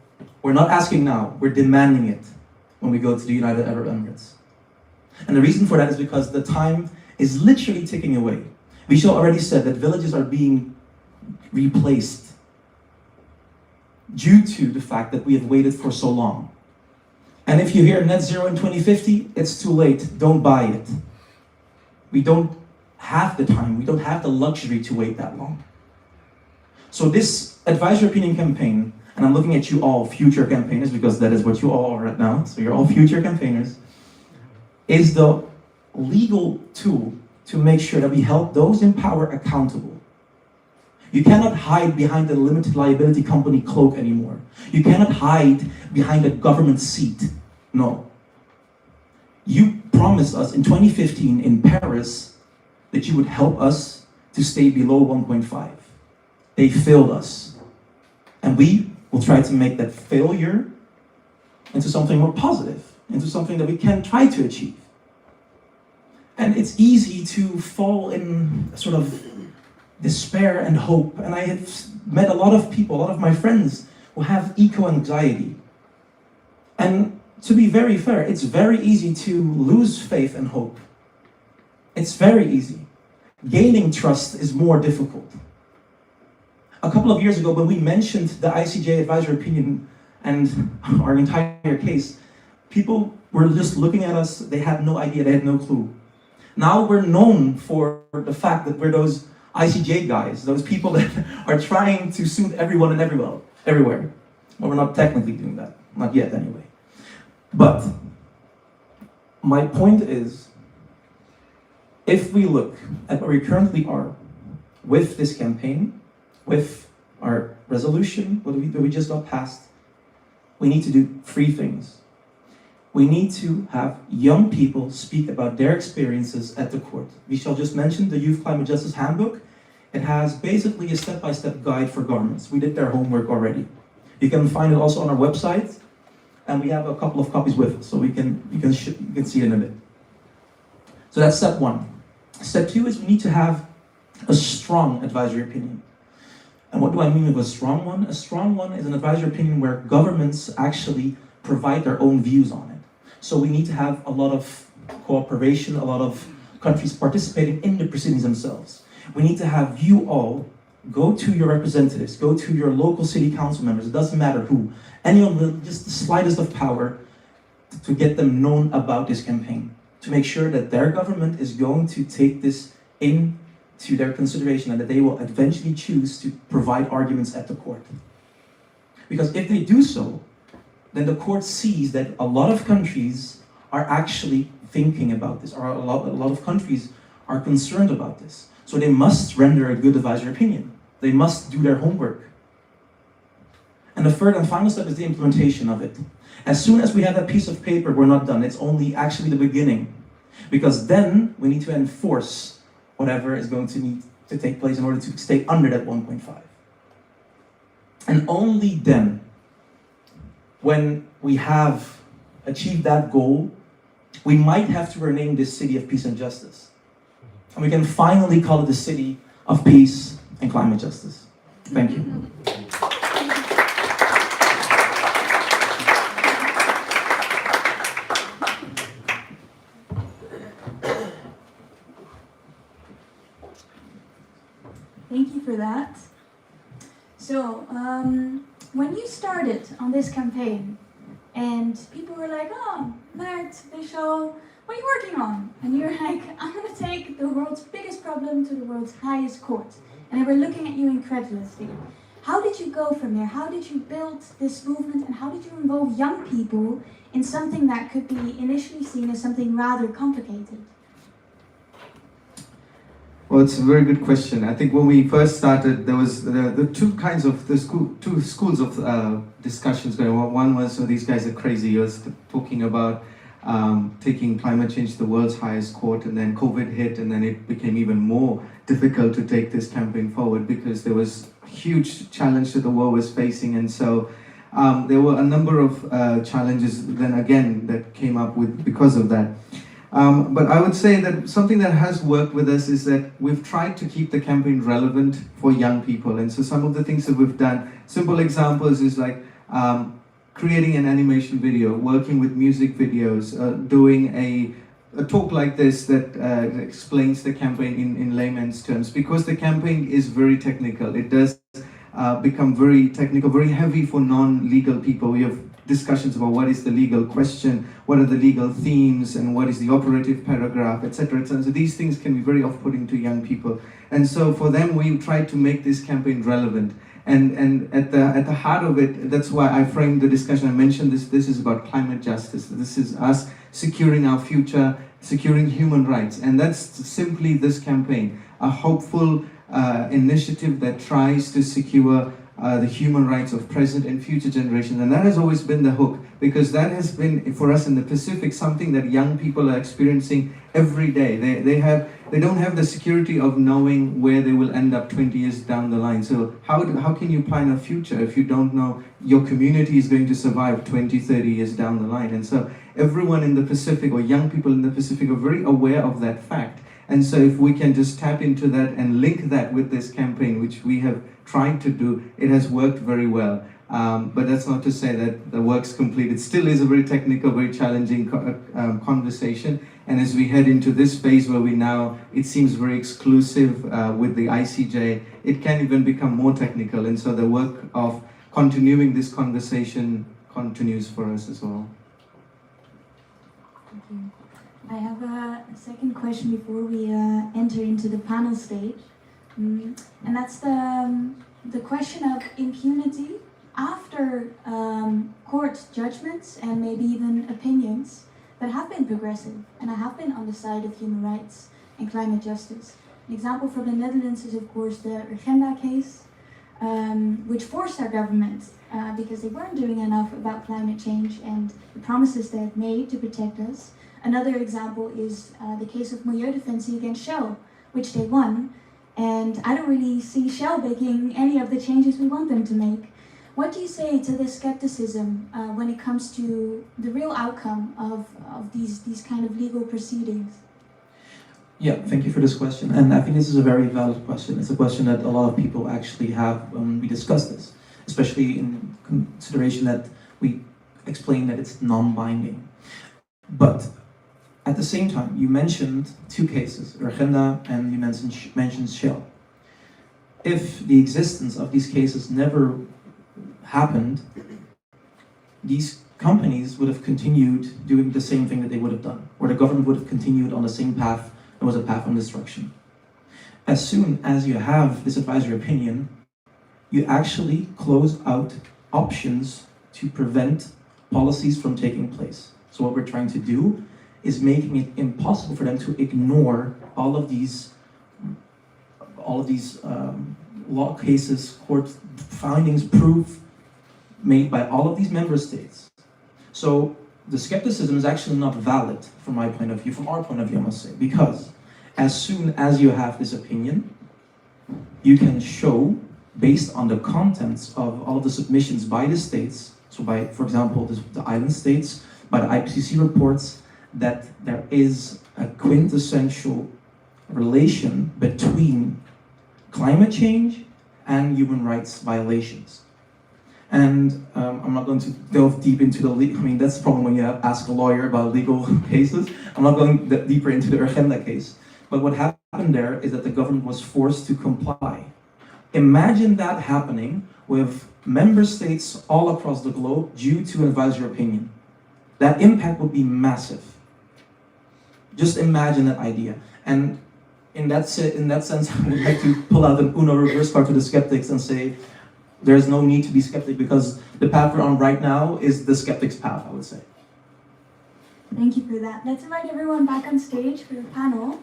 We're not asking now, we're demanding it when we go to the United Arab Emirates. And the reason for that is because the time is literally ticking away. Vishal already said that villages are being replaced due to the fact that we have waited for so long. And if you hear net zero in 2050, it's too late. Don't buy it. We don't have the time. We don't have the luxury to wait that long. So this advisory opinion campaign, and I'm looking at you all future campaigners, because that is what you all are right now, so you're all future campaigners, is the legal tool to make sure that we help those in power accountable. You cannot hide behind the limited liability company cloak anymore. You cannot hide behind a government seat. No. You promised us in 2015 in Paris that you would help us to stay below 1.5. They failed us. And we will try to make that failure into something more positive, into something that we can try to achieve. And it's easy to fall in sort of despair and hope. And I have met a lot of people, a lot of my friends who have eco-anxiety. And to be very fair, it's very easy to lose faith and hope. It's very easy. Gaining trust is more difficult. A couple of years ago, when we mentioned the ICJ advisory opinion and our entire case, people were just looking at us, they had no idea, they had no clue. Now we're known for the fact that we're those ICJ guys, those people that are trying to suit everyone and everywhere. Well, we're not technically doing that, not yet anyway. But my point is, if we look at where we currently are with this campaign, with our resolution, what we just got passed, we need to do 3 things. We need to have young people speak about their experiences at the court. Vishal just mentioned the Youth Climate Justice Handbook. It has basically a step-by-step guide for governments. We did their homework already. You can find it also on our website, and we have a couple of copies with us, so you can see it in a bit. So that's step 1. Step 2 is we need to have a strong advisory opinion. And what do I mean with a strong one? A strong one is an advisory opinion where governments actually provide their own views on it. So we need to have a lot of cooperation, a lot of countries participating in the proceedings themselves. We need to have you all go to your representatives, go to your local city council members, it doesn't matter who, anyone with just the slightest of power to get them known about this campaign, to make sure that their government is going to take this into their consideration and that they will eventually choose to provide arguments at the court. Because if they do so, then the court sees that a lot of countries are actually thinking about this, or a lot of countries are concerned about this. So they must render a good advisory opinion. They must do their homework. And the third and final step is the implementation of it. As soon as we have that piece of paper, we're not done. It's only actually the beginning. Because then we need to enforce whatever is going to need to take place in order to stay under that 1.5. And only then, when we have achieved that goal, we might have to rename this city of peace and justice. And we can finally call it the city of peace and climate justice. Thank you. Thank you for that. So, when you started on this campaign, and people were like, oh, Mert, Vishal, what are you working on? And you're like, I'm going to take the world's biggest problem to the world's highest court. And they were looking at you incredulously. How did you go from there? How did you build this movement? And how did you involve young people in something that could be initially seen as something rather complicated? Well, it's a very good question. I think when we first started, there was the two schools of discussions going on. One was, these guys are crazy. It was talking about taking climate change to the world's highest court, and then COVID hit, and then it became even more difficult to take this campaign forward because there was a huge challenge that the world was facing, and so there were a number of challenges then again that came up with because of that. But I would say that something that has worked with us is that we've tried to keep the campaign relevant for young people. And so some of the things that we've done, simple examples is like creating an animation video, working with music videos, doing a talk like this that explains the campaign in layman's terms. Because the campaign is very technical, it does become very technical, very heavy for non-legal people. We have discussions about what is the legal question, what are the legal themes, and what is the operative paragraph, etc. So these things can be very off-putting to young people. And so for them, we try to make this campaign relevant. And at the heart of it, that's why I framed the discussion. I mentioned this is about climate justice. This is us securing our future, securing human rights. And that's simply this campaign, a hopeful initiative that tries to secure the human rights of present and future generations. And that has always been the hook, because that has been, for us in the Pacific, something that young people are experiencing every day. They don't have the security of knowing where they will end up 20 years down the line. So how can you plan a future if you don't know your community is going to survive 20, 30 years down the line? And so everyone in the Pacific, or young people in the Pacific, are very aware of that fact. And so if we can just tap into that and link that with this campaign, which we have tried to do, it has worked very well. But that's not to say that the work's complete. It still is a very technical, very challenging conversation. And as we head into this phase where it seems very exclusive with the ICJ, it can even become more technical. And so the work of continuing this conversation continues for us as well. Thank you. I have a second question before we enter into the panel stage. And that's the question of impunity after court judgments and maybe even opinions that have been progressive and have been on the side of human rights and climate justice. An example from the Netherlands is of course the Urgenda case, which forced our government, because they weren't doing enough about climate change and the promises they had made to protect us. Another example is the case of Milieudefensie against Shell, which they won. And I don't really see Shell making any of the changes we want them to make. What do you say to this skepticism when it comes to the real outcome of these kind of legal proceedings? Yeah, thank you for this question. And I think this is a very valid question. It's a question that a lot of people actually have when we discuss this, especially in consideration that we explain that it's non-binding. But at the same time, you mentioned two cases, Urgenda and you mentioned Shell. If the existence of these cases never happened, these companies would have continued doing the same thing that they would have done, or the government would have continued on the same path that was a path of destruction. As soon as you have this advisory opinion, you actually close out options to prevent policies from taking place. So what we're trying to do is making it impossible for them to ignore all of these law cases, court findings, proof made by all of these member states. So the skepticism is actually not valid from my point of view, from our point of view, I must say, because as soon as you have this opinion, you can show, based on the contents of all of the submissions by the states, so by, for example, the island states, by the IPCC reports, that there is a quintessential relation between climate change and human rights violations. And I'm not going to delve deep into the legal, I mean, that's the problem when you ask a lawyer about legal cases. I'm not going deeper into the Urgenda case. But what happened there is that the government was forced to comply. Imagine that happening with member states all across the globe due to an advisory opinion. That impact would be massive. Just imagine that idea. And in that sense, I would like to pull out an Uno reverse card to the skeptics and say, there's no need to be skeptic, because the path we're on right now is the skeptic's path, I would say. Thank you for that. Let's invite everyone back on stage for the panel.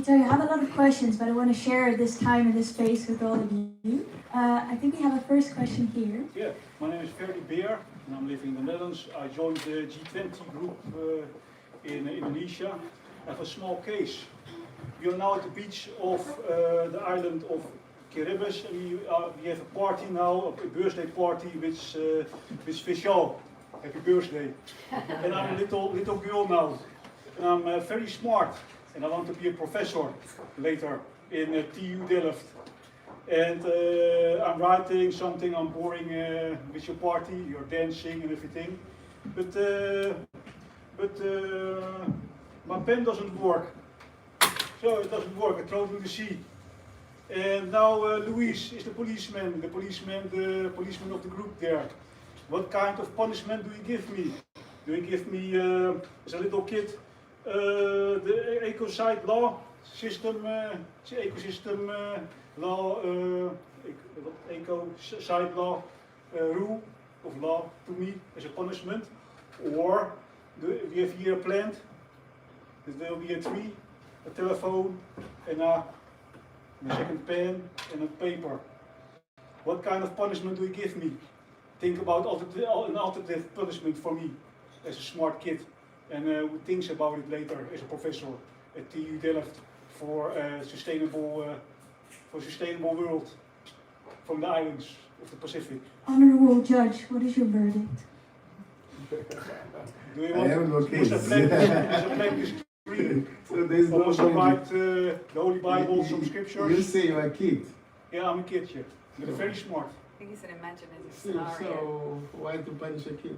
So I have a lot of questions, but I want to share this time and this space with all of you. I think we have a first question here. Yeah, my name is Ferdy Beer, and I'm living in the Netherlands. I joined the G20 group in Indonesia. I have a small case. We are now at the beach of the island of Kiribati. We have a party now, a birthday party with Vishal. Happy birthday. And I'm a little girl now. And I'm very smart. And I want to be a professor later in TU Delft. And I'm writing something, I'm boring with your party, you're dancing and everything. But my pen doesn't work. So it doesn't work, I throw it in the sea. And now Luis is the policeman of the group there. What kind of punishment do you give me? Do you give me, as a little kid, the ecocide law system, ecosystem law, ecocide law rule of law to me as a punishment, or we have here a plant. There will be a tree, a telephone, and a second pen and a paper. What kind of punishment do you give me? Think about an alternative punishment for me as a smart kid, and who thinks about it later as a professor at TU Delft for a sustainable world from the islands of the Pacific. Honorable Judge, what is your verdict? Do you I want have no kids. is a plant discrete? So there's no Also point. write the Holy Bible, some scriptures. You say you're a kid. Yeah, I'm a kid here, but very smart. I think it's an imaginative So, scenario. why to punish a kid?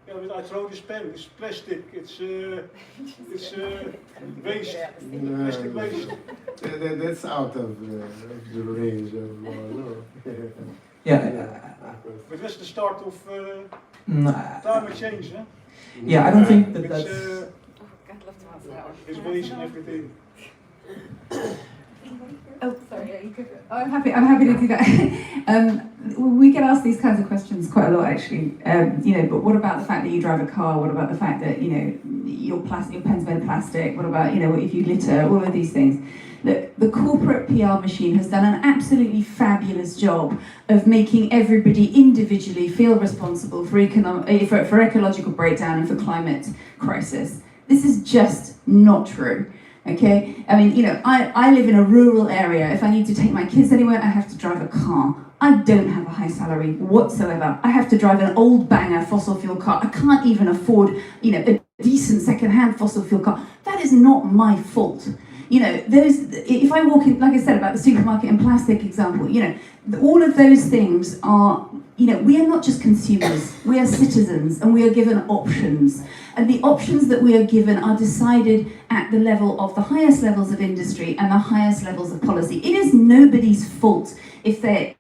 Yeah, but I throw this pen. It's plastic. It's waste. No, Plastic waste. that's out of the range of law. Yeah. But that's the start of Mm, climate change, huh? yeah, I don't think that It's, that's. I'd love to answer that one. His waste and everything. Oh, sorry, yeah, you could. I'm happy to do that. We get asked these kinds of questions quite a lot, actually. But what about the fact that you drive a car? What about the fact that your pen's made of plastic? What about if you litter? All of these things. The corporate PR machine has done an absolutely fabulous job of making everybody individually feel responsible for ecological breakdown and for climate crisis. This is just not true. Okay, I mean, I live in a rural area. If I need to take my kids anywhere, I have to drive a car. I don't have a high salary whatsoever. I have to drive an old banger fossil fuel car. I can't even afford, a decent second-hand fossil fuel car. That is not my fault. If I walk in, like I said about the supermarket and plastic example, all of those things are, we are not just consumers, we are citizens, and we are given options. And the options that we are given are decided at the level of the highest levels of industry and the highest levels of policy. It is nobody's fault if the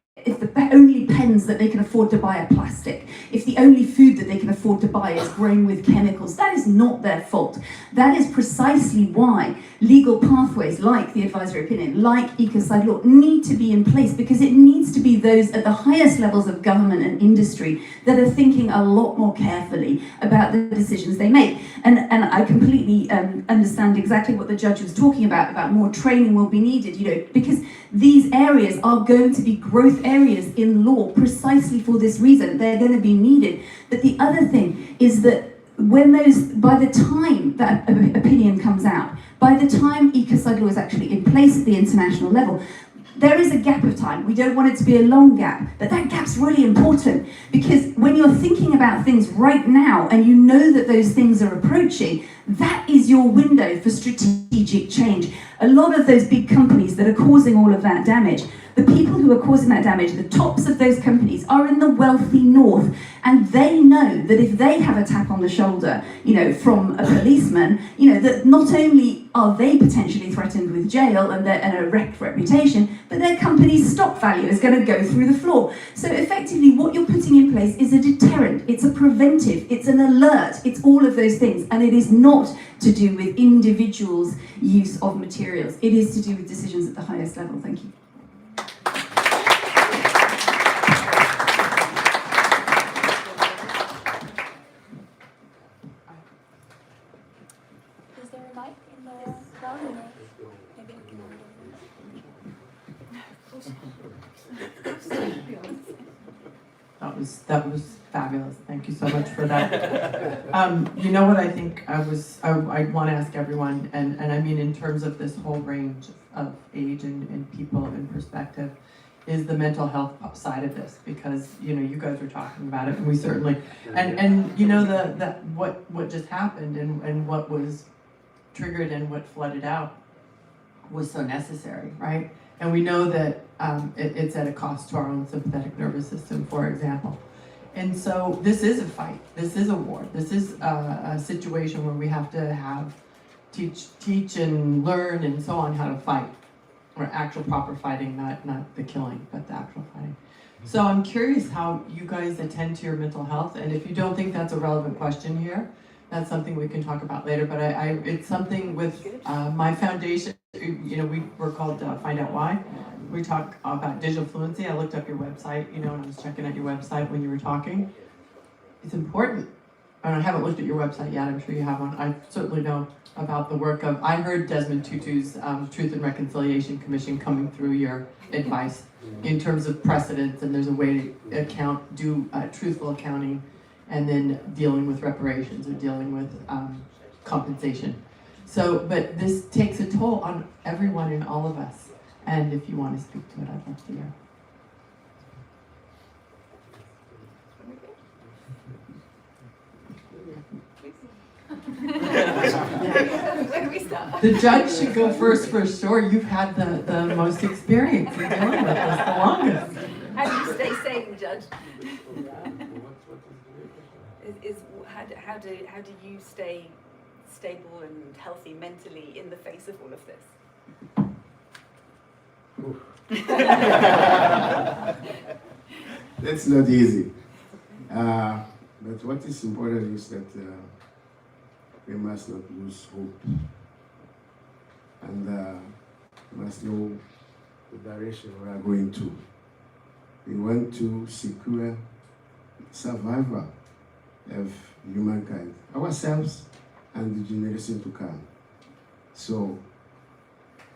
only pens that they can afford to buy are plastic, if the only food that they can afford to buy is grown with chemicals. That is not their fault. That is precisely why legal pathways like the advisory opinion, like ecocide law, need to be in place, because it needs to be those at the highest levels of government and industry that are thinking a lot more carefully about the decisions they make. And I completely understand exactly what the judge was talking about more training will be needed, because these areas are going to be growth areas in law precisely for this reason. They're going to be needed. But the other thing is that by the time that opinion comes out, by the time ecocide law is actually in place at the international level, there is a gap of time. We don't want it to be a long gap, but that gap's really important, because when you're thinking about things right now and you know that those things are approaching, that is your window for strategic change. A lot of those big companies that are causing all of that damage, the people who are causing that damage, the tops of those companies, are in the wealthy north, and they know that if they have a tap on the shoulder, from a policeman, that not only are they potentially threatened with jail and a wrecked reputation, but their company's stock value is going to go through the floor. So effectively, what you're putting in place is a deterrent, it's a preventive, it's an alert, it's all of those things, and it is not to do with individuals' use of materials. It is to do with decisions at the highest level. Thank you. Is there a mic in the crowd? Maybe That was fabulous. Thank you so much for that. You know what I think I want to ask everyone, and I mean in terms of this whole range of age and people and perspective, is the mental health side of this, because you guys were talking about it, and we certainly and what just happened and what was triggered and what flooded out was so necessary, right? And we know that it's at a cost to our own sympathetic nervous system, for example. And so this is a fight. This is a war. This is a situation where we have to teach and learn and so on how to fight, or actual proper fighting, not the killing, but the actual fighting. So I'm curious how you guys attend to your mental health, and if you don't think that's a relevant question here, that's something we can talk about later, but it's something with my foundation, you know, we were called Find Out Why. We talk about digital fluency. I looked up your website, you know, and I was checking out your website when you were talking. It's important. And I haven't looked at your website yet, I'm sure you have one. I certainly know about the work of, I heard Desmond Tutu's Truth and Reconciliation Commission coming through your advice in terms of precedents, and there's a way to do truthful accounting and then dealing with reparations or dealing with compensation. So, but this takes a toll on everyone and all of us. And if you want to speak to it, I'd love to hear. Where do we start? The judge should go first for sure. You've had the most experience in dealing with this, the longest. How do you stay sane, Judge? How do you stay stable and healthy mentally in the face of all of this? That's not easy. But what is important is that we must not lose hope. And we must know the direction we are going to. We want to secure survival of humankind, ourselves and the generation to come. So,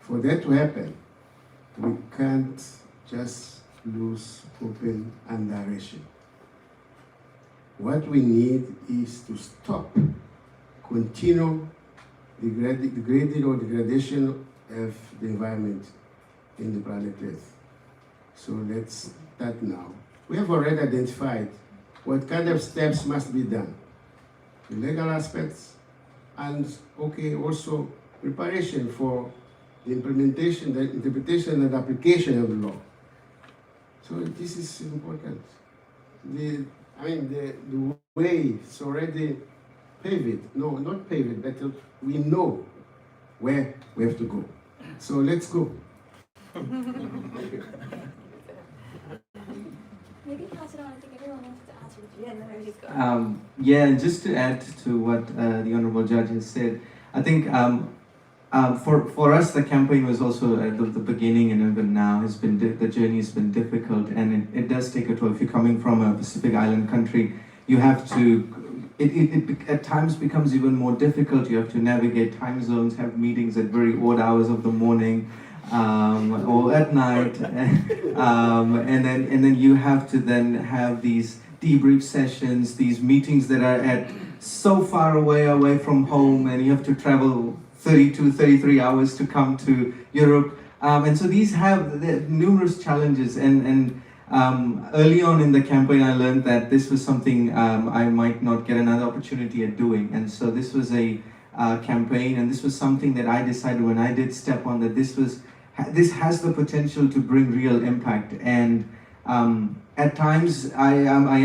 for that to happen, we can't just lose hope and direction. What we need is to stop, continue the degrading or degradation of the environment in the planet Earth. So let's start now. We have already identified what kind of steps must be done. The legal aspects and, also preparation for the implementation, the interpretation and application of the law. So this is important. The way is already paved. No, not paved, but we know where we have to go. So let's go. Maybe pass it on. I think everyone wants to answer the Yeah, no, he's got Yeah, just to add to what the Honorable Judge has said, I think for us the campaign was also at the beginning, and even now has been the journey has been difficult, and it does take a toll. If you're coming from a Pacific Island country, you have to. It at times becomes even more difficult. You have to navigate time zones, have meetings at very odd hours of the morning. Or at night, and then you have to then have these debrief sessions, these meetings that are at so far away from home, and you have to travel 32, 33 hours to come to Europe, and so these have numerous challenges. And early on in the campaign, I learned that this was something I might not get another opportunity at doing, and so this was a campaign, and this was something that I decided when I did step on that this has the potential to bring real impact. And at times I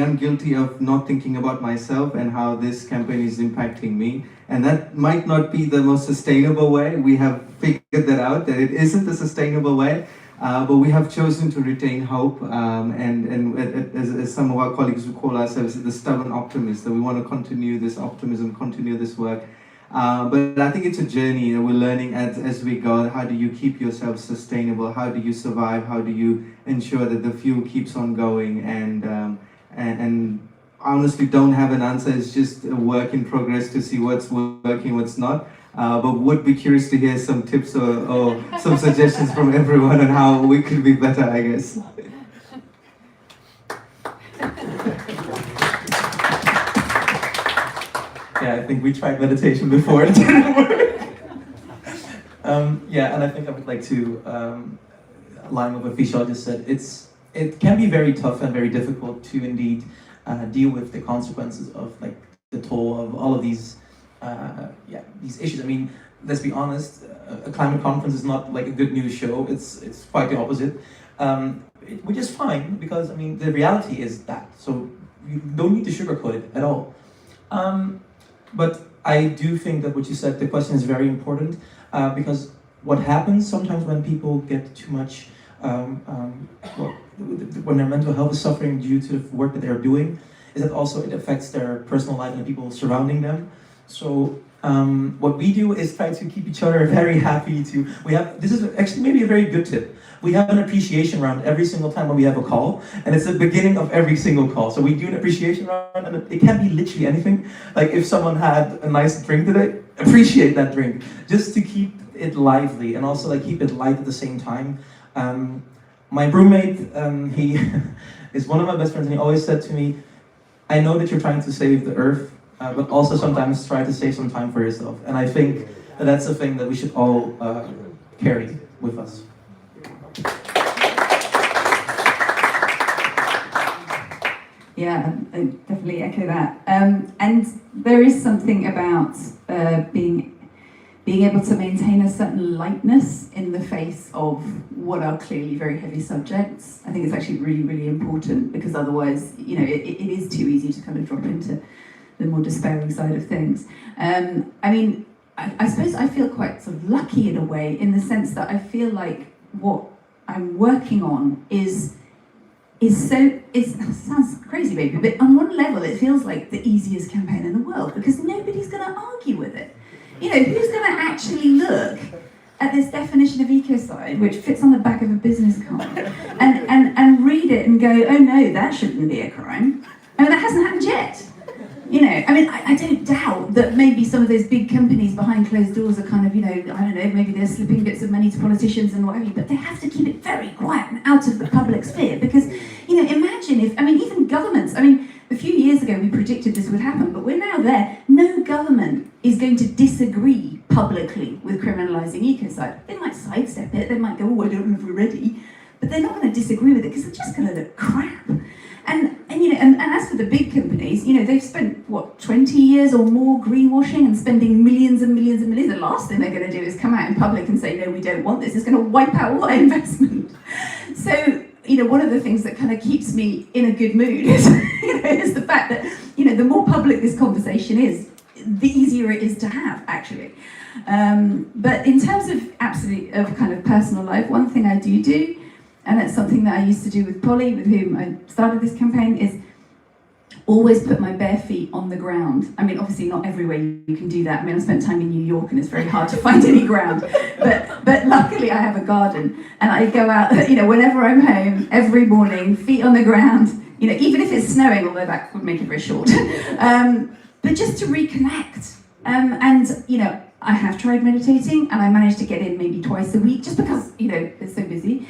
am guilty of not thinking about myself and how this campaign is impacting me, and that might not be the most sustainable way. We have figured that out, that it isn't a sustainable way, but we have chosen to retain hope, and as some of our colleagues would call ourselves the stubborn optimists, that we want to continue this optimism, continue this work. But I think it's a journey, and we're learning as we go. How do you keep yourself sustainable? How do you survive? How do you ensure that the fuel keeps on going? And I honestly don't have an answer. It's just a work in progress to see what's working, what's not. But would be curious to hear some tips or some suggestions from everyone on how we could be better, I guess. Yeah, I think we tried meditation before, it didn't work. Yeah, and I think I would like to align with what Vishal just said. It can be very tough and very difficult to indeed deal with the consequences of like the toll of all of these these issues. I mean, let's be honest, a climate conference is not like a good news show. It's quite the opposite, which is fine, because I mean the reality is that. So you don't need to sugarcoat it at all. But I do think that what you said, the question is very important, because what happens sometimes when people get too much, when their mental health is suffering due to the work that they're doing, is that also it affects their personal life and the people surrounding them. So what we do is try to keep each other very happy. This is actually maybe a very good tip. We have an appreciation round every single time when we have a call, and it's the beginning of every single call. So we do an appreciation round, and it can be literally anything. Like if someone had a nice drink today, appreciate that drink, just to keep it lively and also like keep it light at the same time. My roommate, he is one of my best friends, and he always said to me, I know that you're trying to save the earth, but also sometimes try to save some time for yourself. And I think that's a thing that we should all carry with us. Yeah, I definitely echo that. And there is something about being able to maintain a certain lightness in the face of what are clearly very heavy subjects. I think it's actually really, really important, because otherwise, you know, it is too easy to kind of drop into the more despairing side of things. I mean, I suppose I feel quite sort of lucky in a way, in the sense that I feel like what I'm working on is so, it sounds crazy maybe, but on one level it feels like the easiest campaign in the world, because nobody's going to argue with it. You know, who's going to actually look at this definition of ecocide, which fits on the back of a business card, and read it and go, oh no, that shouldn't be a crime. I mean, that hasn't happened yet. You know, I mean, I don't doubt that maybe some of those big companies behind closed doors are kind of, you know, I don't know, maybe they're slipping bits of money to politicians and what have you, but they have to keep it very quiet and out of the public sphere, because, you know, imagine if, I mean, even governments, I mean, a few years ago we predicted this would happen, but we're now there. No government is going to disagree publicly with criminalising ecocide. They might sidestep it, they might go, oh, I don't know if we're ready, but they're not going to disagree with it because they're just going to look crap. And you know, and as for the big companies, you know, they've spent, what, 20 years or more greenwashing and spending millions and millions and millions. The last thing they're going to do is come out in public and say, no, we don't want this. It's going to wipe out all our investment. So, you know, one of the things that kind of keeps me in a good mood is, you know, is the fact that, you know, the more public this conversation is, the easier it is to have, actually. But in terms of kind of personal life, one thing I do, and it's something that I used to do with Polly, with whom I started this campaign, is always put my bare feet on the ground. I mean, obviously not everywhere you can do that. I mean, I spent time in New York and it's very hard to find any ground. But luckily I have a garden, and I go out, you know, whenever I'm home, every morning, feet on the ground, you know, even if it's snowing, although that would make it very short. But just to reconnect. And, you know, I have tried meditating, and I managed to get in maybe twice a week, just because, you know, it's so busy.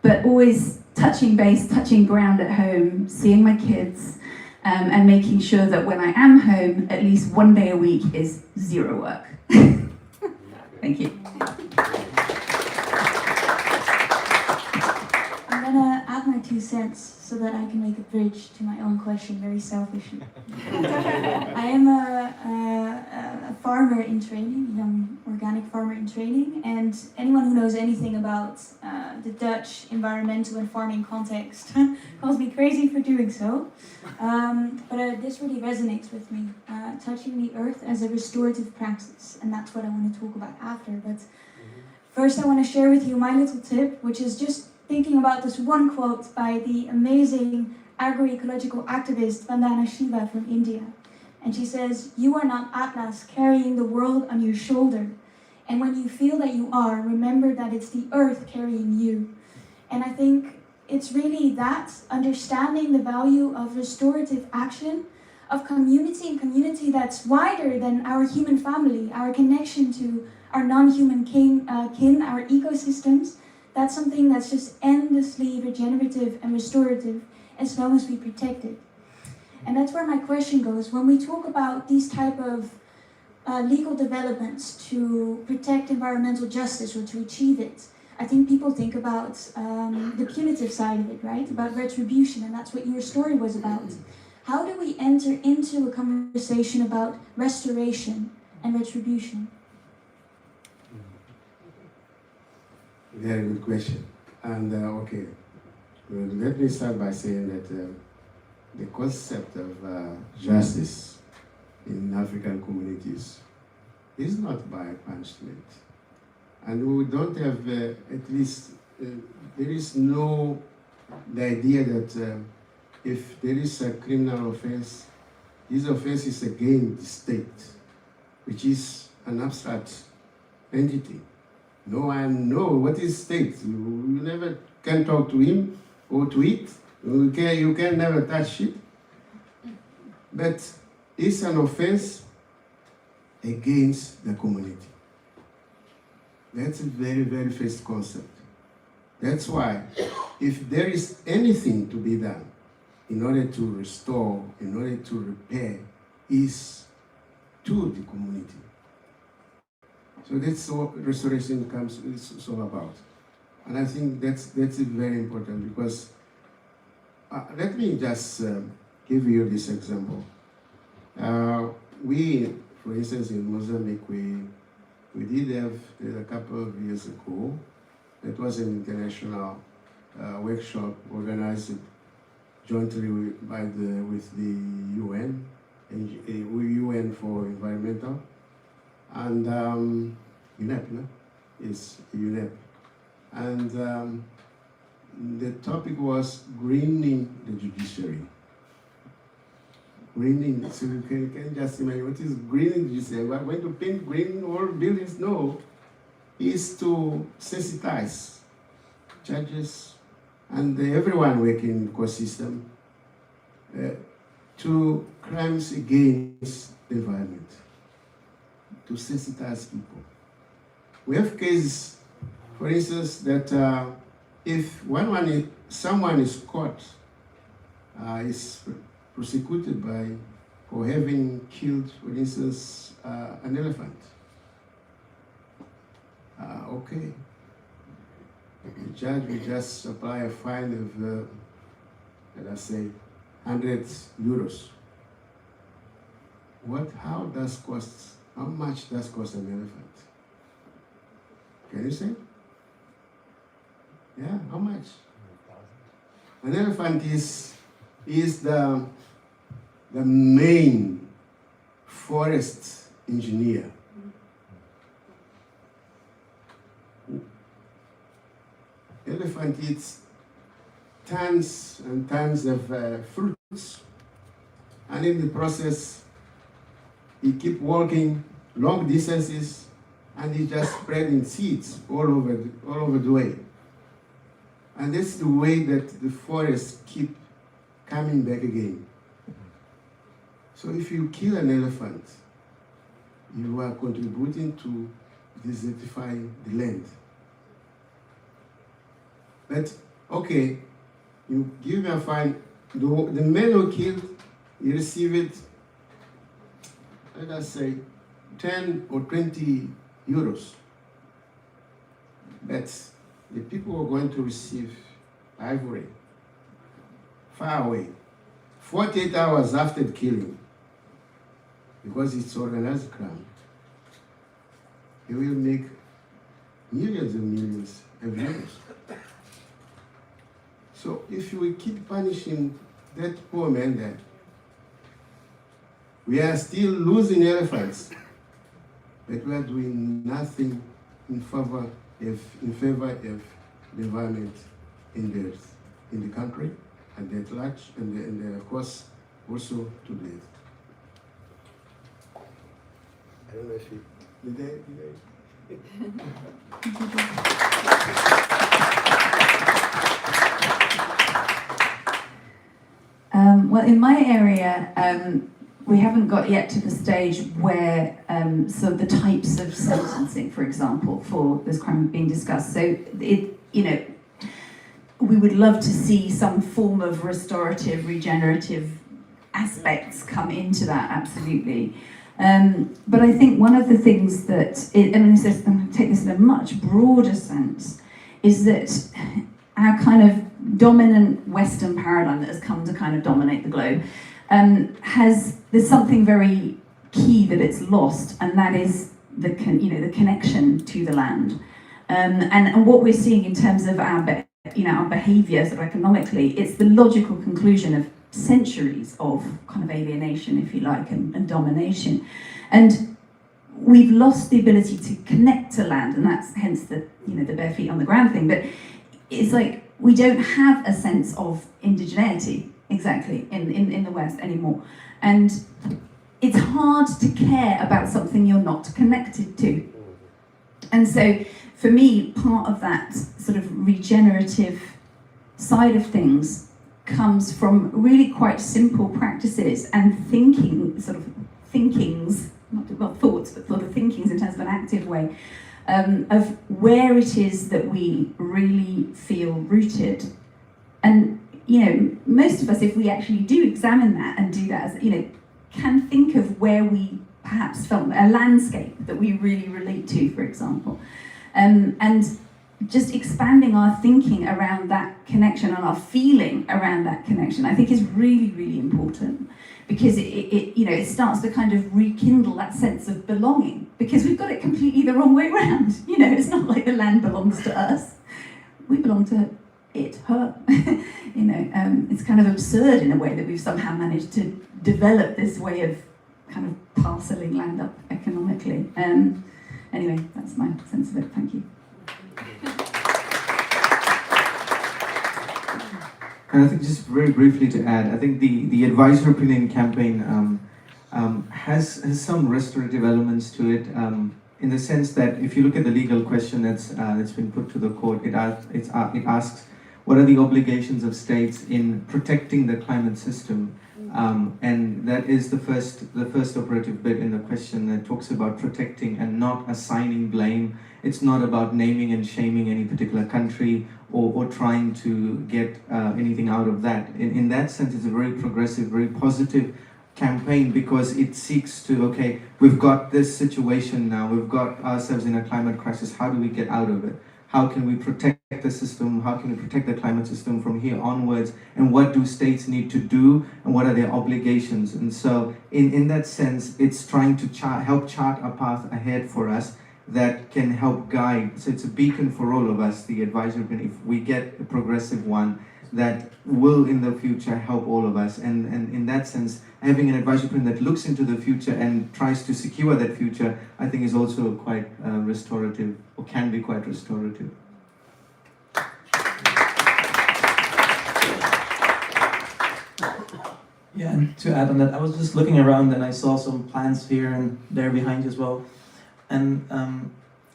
But always touching base, touching ground at home, seeing my kids, and making sure that when I am home, at least one day a week is zero work. Thank you. I'm gonna add my 2 cents so that I can make a bridge to my own question, very selfishly. I am a farmer in training, a young organic farmer in training, and anyone who knows anything about the Dutch environmental and farming context calls me crazy for doing so. But this really resonates with me, touching the earth as a restorative practice, and that's what I want to talk about after. But first I want to share with you my little tip, which is just thinking about this one quote by the amazing agroecological activist Vandana Shiva from India. And she says, "You are not Atlas carrying the world on your shoulder. And when you feel that you are, remember that it's the earth carrying you." And I think it's really that, understanding the value of restorative action, of community, and community that's wider than our human family, our connection to our non-human kin, our ecosystems. That's something that's just endlessly regenerative and restorative as long as we protect it. And that's where my question goes. When we talk about these type of legal developments to protect environmental justice or to achieve it, I think people think about the punitive side of it, right? About retribution, and that's what your story was about. How do we enter into a conversation about restoration and retribution? Very good question. And okay, let me start by saying that the concept of justice in African communities is not by punishment. And we don't have, at least, there is no, the idea that if there is a criminal offense, This offense is against the state, which is an abstract entity. No one knows what is state. You never can talk to him or to it. You can never touch it. But it's an offense against the community. That's a very, very first concept. That's why, if there is anything to be done in order to restore, in order to repair, is to the community. So that's what restoration is all about. And I think that's very important because, let me just give you this example. We, for instance, in Mozambique, we did have a couple of years ago, it was an international workshop organized jointly with the UN, UN for Environmental, and UNEP, no? It's UNEP. And the topic was greening the judiciary. Greening, so you can just imagine what is greening the judiciary. We are going to paint green all buildings? No. Is to sensitize judges and everyone working in the ecosystem to crimes against the environment, to sensitize people. We have cases, for instance, that if someone is caught, is prosecuted for having killed, for instance, an elephant. Okay. The judge will just apply a fine of, let us say, 100 euros. How much does cost an elephant? Can you say? Yeah, how much? An elephant is the main forest engineer. Elephant eats tons and tons of fruits, and in the process, he keep walking long distances, and he just spreading seeds all over the way. And that's the way that the forests keep coming back again. So if you kill an elephant, you are contributing to desertifying the land. But, okay, you give me a fine. The man who killed, he received, let us say, 10 or 20 euros. But the people who are going to receive ivory, far away, 48 hours after the killing, because it's organized crime, he will make millions and millions of euros. So if we keep punishing that poor man there, we are still losing elephants, but we are doing nothing in favor of the environment in the country and at large, and of course also to the earth. I don't know if you did Well, in my area, we haven't got yet to the stage where so the types of sentencing, for example, for this crime being discussed. So we would love to see some form of restorative, regenerative aspects come into that, absolutely. But I think one of the things that, I'm going to take this in a much broader sense, is that our kind of dominant Western paradigm that has come to kind of dominate the globe there's something very key that it's lost, and that is the connection to the land. And what we're seeing in terms of our behaviour sort of economically, it's the logical conclusion of centuries of kind of alienation, if you like, and domination. And we've lost the ability to connect to land, and that's hence the bare feet on the ground thing. But it's like we don't have a sense of indigeneity. exactly in the West anymore. And it's hard to care about something you're not connected to. And so for me, part of that sort of regenerative side of things comes from really quite simple practices and thinkings, not thoughts, but sort of thinkings in terms of an active way, of where it is that we really feel rooted. And, you know, most of us, if we actually do examine that and do that, as, you know, can think of where we perhaps felt a landscape that we really relate to, for example. And just expanding our thinking around that connection and our feeling around that connection, I think is really, really important, because it starts to kind of rekindle that sense of belonging, because we've got it completely the wrong way around. You know, it's not like the land belongs to us. We belong to it, her. You know, it's kind of absurd in a way that we've somehow managed to develop this way of kind of parceling land up economically. Anyway, that's my sense of it. Thank you. And I think just very briefly to add, I think the advisor opinion campaign has some restorative elements to it, in the sense that if you look at the legal question that's been put to the court, it asks what are the obligations of states in protecting the climate system, and that is the first operative bit in the question that talks about protecting and not assigning blame. It's not about naming and shaming any particular country or trying to get anything out of that. In that sense, it's a very progressive, very positive campaign, because it seeks to, okay, we've got this situation now, we've got ourselves in a climate crisis, how do we get out of it? How can we protect the system? How can we protect the climate system from here onwards? And what do states need to do? And what are their obligations? And so in that sense, it's trying to help chart a path ahead for us that can help guide. So it's a beacon for all of us, the advisory opinion, if we get a progressive one that will in the future help all of us. And in that sense, having an advisory opinion that looks into the future and tries to secure that future, I think is also quite restorative, or can be quite restorative. Yeah, and to add on that, I was just looking around and I saw some plants here and there behind you as well. And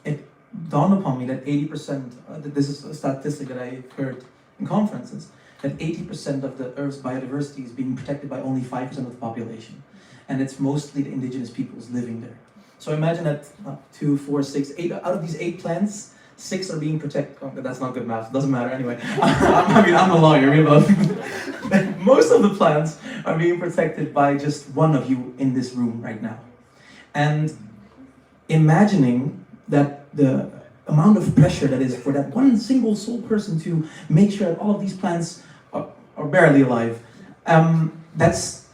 it dawned upon me that 80%, this is a statistic that I heard in conferences, that 80% of the Earth's biodiversity is being protected by only 5% of the population. And it's mostly the indigenous peoples living there. So imagine that 2, 4, 6, 8, out of these 8 plants, 6 are being protected. Oh, that's not good math, doesn't matter anyway. I'm a lawyer, you know. Most of the plants are being protected by just one of you in this room right now. And imagining that the amount of pressure that is for that one single sole person to make sure that all of these plants are barely alive, that's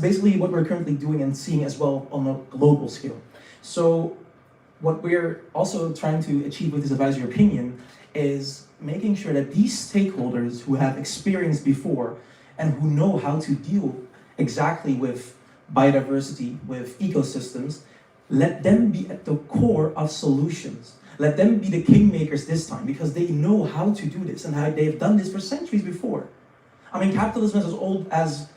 basically what we're currently doing and seeing as well on a global scale. So what we're also trying to achieve with this advisory opinion is making sure that these stakeholders who have experienced before and who know how to deal exactly with biodiversity, with ecosystems, let them be at the core of solutions. Let them be the kingmakers this time, because they know how to do this and how they've done this for centuries before. I mean, capitalism is as old as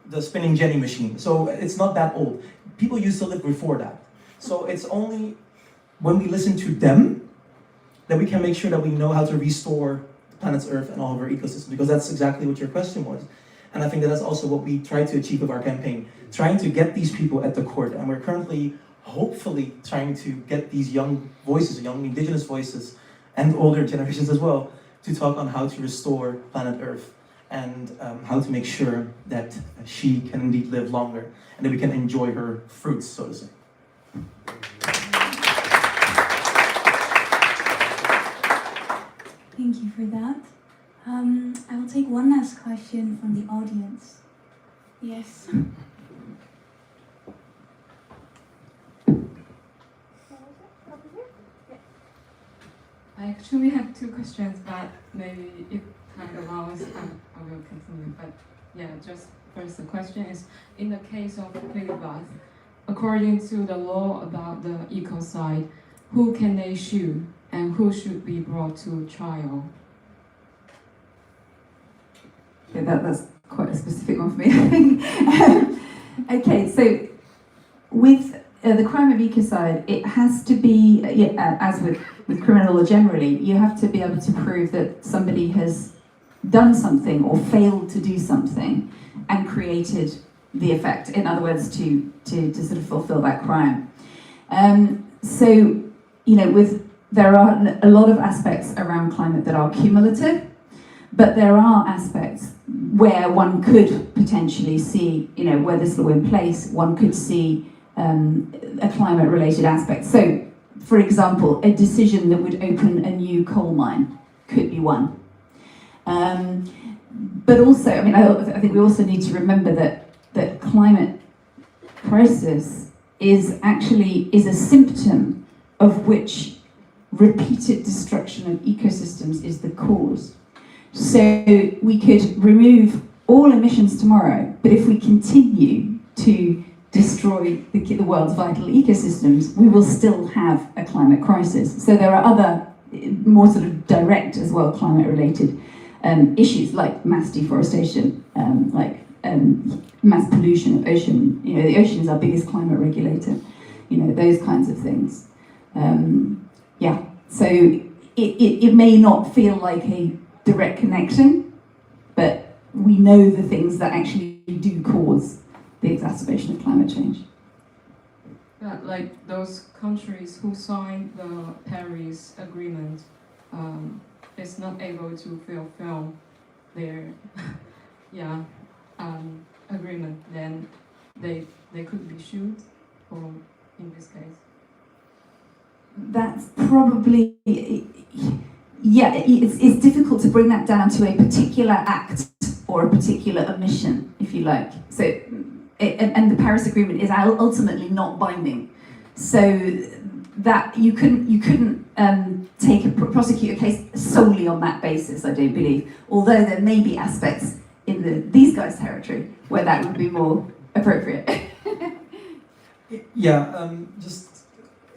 the spinning jenny machine, so it's not that old. People used to live before that. So it's only when we listen to them that we can make sure that we know how to restore the planet's Earth and all of our ecosystems, because that's exactly what your question was. And I think that that's also what we try to achieve with our campaign, trying to get these people at the court. And we're currently, hopefully, trying to get these young voices, young indigenous voices, and older generations as well, to talk on how to restore planet Earth and how to make sure that she can indeed live longer and that we can enjoy her fruits, so to say. Thank you for that. I will take one last question from the audience. Yes. I actually have 2 questions, but maybe if time allows, I will continue. But yeah, just first the question is, in the case of Kiribati, according to the law about the ecocide, who can they sue and who should be brought to trial? Yeah, that's quite a specific one for me, I think. Okay, so with the crime of ecocide, it has to be, as with criminal law generally, you have to be able to prove that somebody has done something or failed to do something and created the effect. In other words, to sort of fulfill that crime. So, you know, there are a lot of aspects around climate that are cumulative, but there are aspects where one could potentially see, you know, where this law in place, one could see a climate-related aspect. So, for example, a decision that would open a new coal mine could be one. But also, I mean, I think we also need to remember that climate crisis is a symptom of which repeated destruction of ecosystems is the cause. So we could remove all emissions tomorrow, but if we continue to destroy the world's vital ecosystems, we will still have a climate crisis. So there are other, more sort of direct as well, climate-related issues like mass deforestation, mass pollution of ocean. You know, the ocean is our biggest climate regulator. You know, those kinds of things. So it may not feel like a direct connection, but we know the things that actually do cause the exacerbation of climate change. But like those countries who signed the Paris Agreement is not able to fulfill their agreement, then they could be sued, or in this case. That's probably, it's difficult to bring that down to a particular act or a particular omission, if you like. So, and the Paris Agreement is ultimately not binding. So that you couldn't prosecute a case solely on that basis, I don't believe. Although there may be aspects in these guys' territory where that would be more appropriate.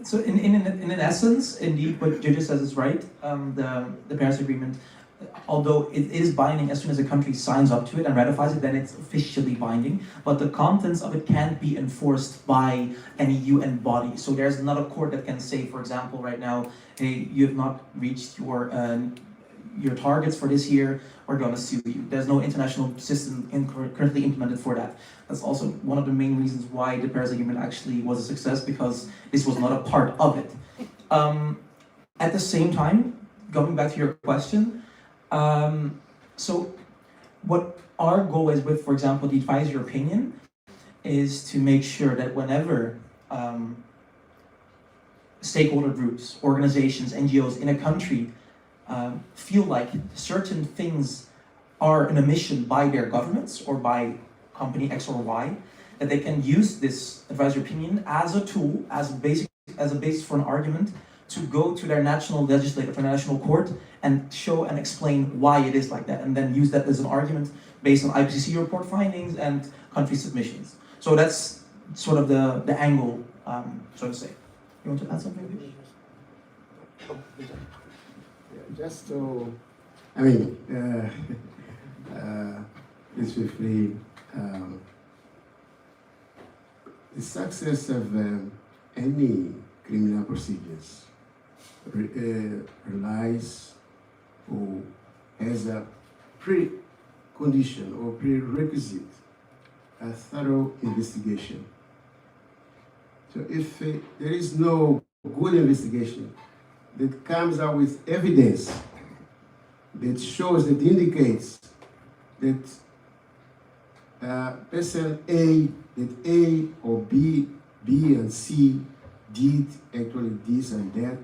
So in essence, indeed, what Juju says is right. The Paris Agreement, although it is binding as soon as a country signs up to it and ratifies it, then it's officially binding. But the contents of it can't be enforced by any UN body. So there's not a court that can say, for example, right now, hey, you have not reached your targets for this year, we're going to sue you. There's no international system currently implemented for that. That's also one of the main reasons why the Paris Agreement actually was a success, because this was not a part of it. At the same time, going back to your question, so what our goal is with, for example, the advisory opinion, is to make sure that whenever stakeholder groups, organizations, NGOs in a country feel like certain things are an omission by their governments or by company X or Y, that they can use this advisory opinion as a tool, as a basis for an argument, to go to their national legislator, to their national court, and show and explain why it is like that, and then use that as an argument based on IPCC report findings and country submissions. So that's sort of the angle, so to say. You want to add something, Vish? Just to, I mean, it's briefly, the success of any criminal procedures relies or has a precondition or prerequisite, a thorough investigation. So if there is no good investigation that comes out with evidence that shows, that indicates that person A, that A or B and C did actually this and that,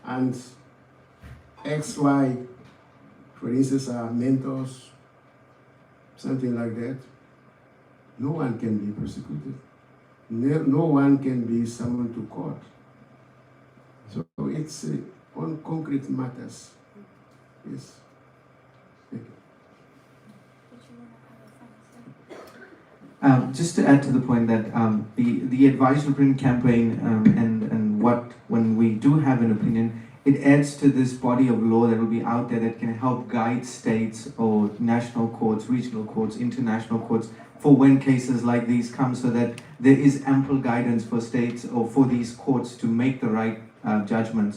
and X, Y, for instance, are mentors, something like that, no one can be prosecuted. No one can be summoned to court. So it's on concrete matters. Yes. Thank you. Just to add to the point that the advisory opinion campaign and when we do have an opinion, it adds to this body of law that will be out there that can help guide states or national courts, regional courts, international courts for when cases like these come, so that there is ample guidance for states or for these courts to make the right judgments.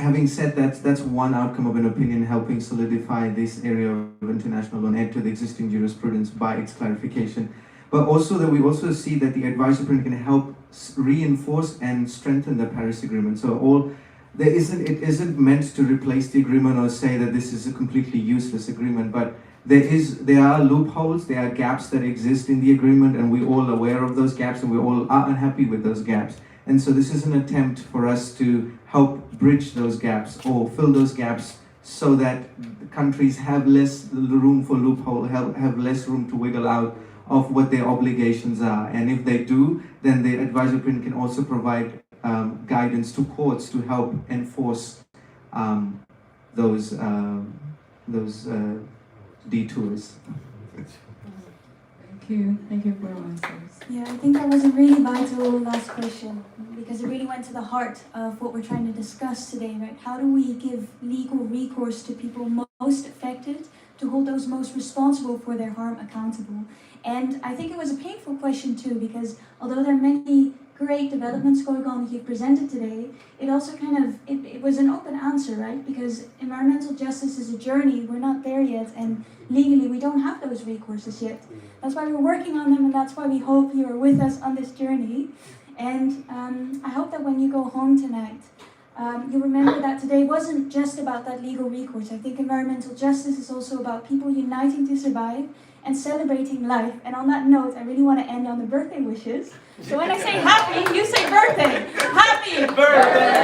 Having said that, that's one outcome of an opinion helping solidify this area of international law and add to the existing jurisprudence by its clarification. But also that we also see that the advisory opinion can help reinforce and strengthen the Paris Agreement. So it isn't meant to replace the agreement or say that this is a completely useless agreement, but there are loopholes, there are gaps that exist in the agreement, and we're all aware of those gaps, and we all are unhappy with those gaps. And so this is an attempt for us to help bridge those gaps or fill those gaps so that countries have less room for loophole, have less room to wiggle out of what their obligations are. And if they do, then the advisory opinion can also provide guidance to courts to help enforce those detours. Thank you for your answers. Yeah, I think that was a really vital last question, because it really went to the heart of what we're trying to discuss today, right? How do we give legal recourse to people most affected, to hold those most responsible for their harm accountable? And I think it was a painful question too, because although there are many great developments going on that you've presented today, it also it was an open answer, right? Because environmental justice is a journey, we're not there yet, and legally we don't have those recourses yet. That's why we're working on them, and that's why we hope you are with us on this journey. And I hope that when you go home tonight, you remember that today wasn't just about that legal recourse. I think environmental justice is also about people uniting to survive and celebrating life. And on that note, I really want to end on the birthday wishes. So when I say happy, you say birthday. Happy birthday!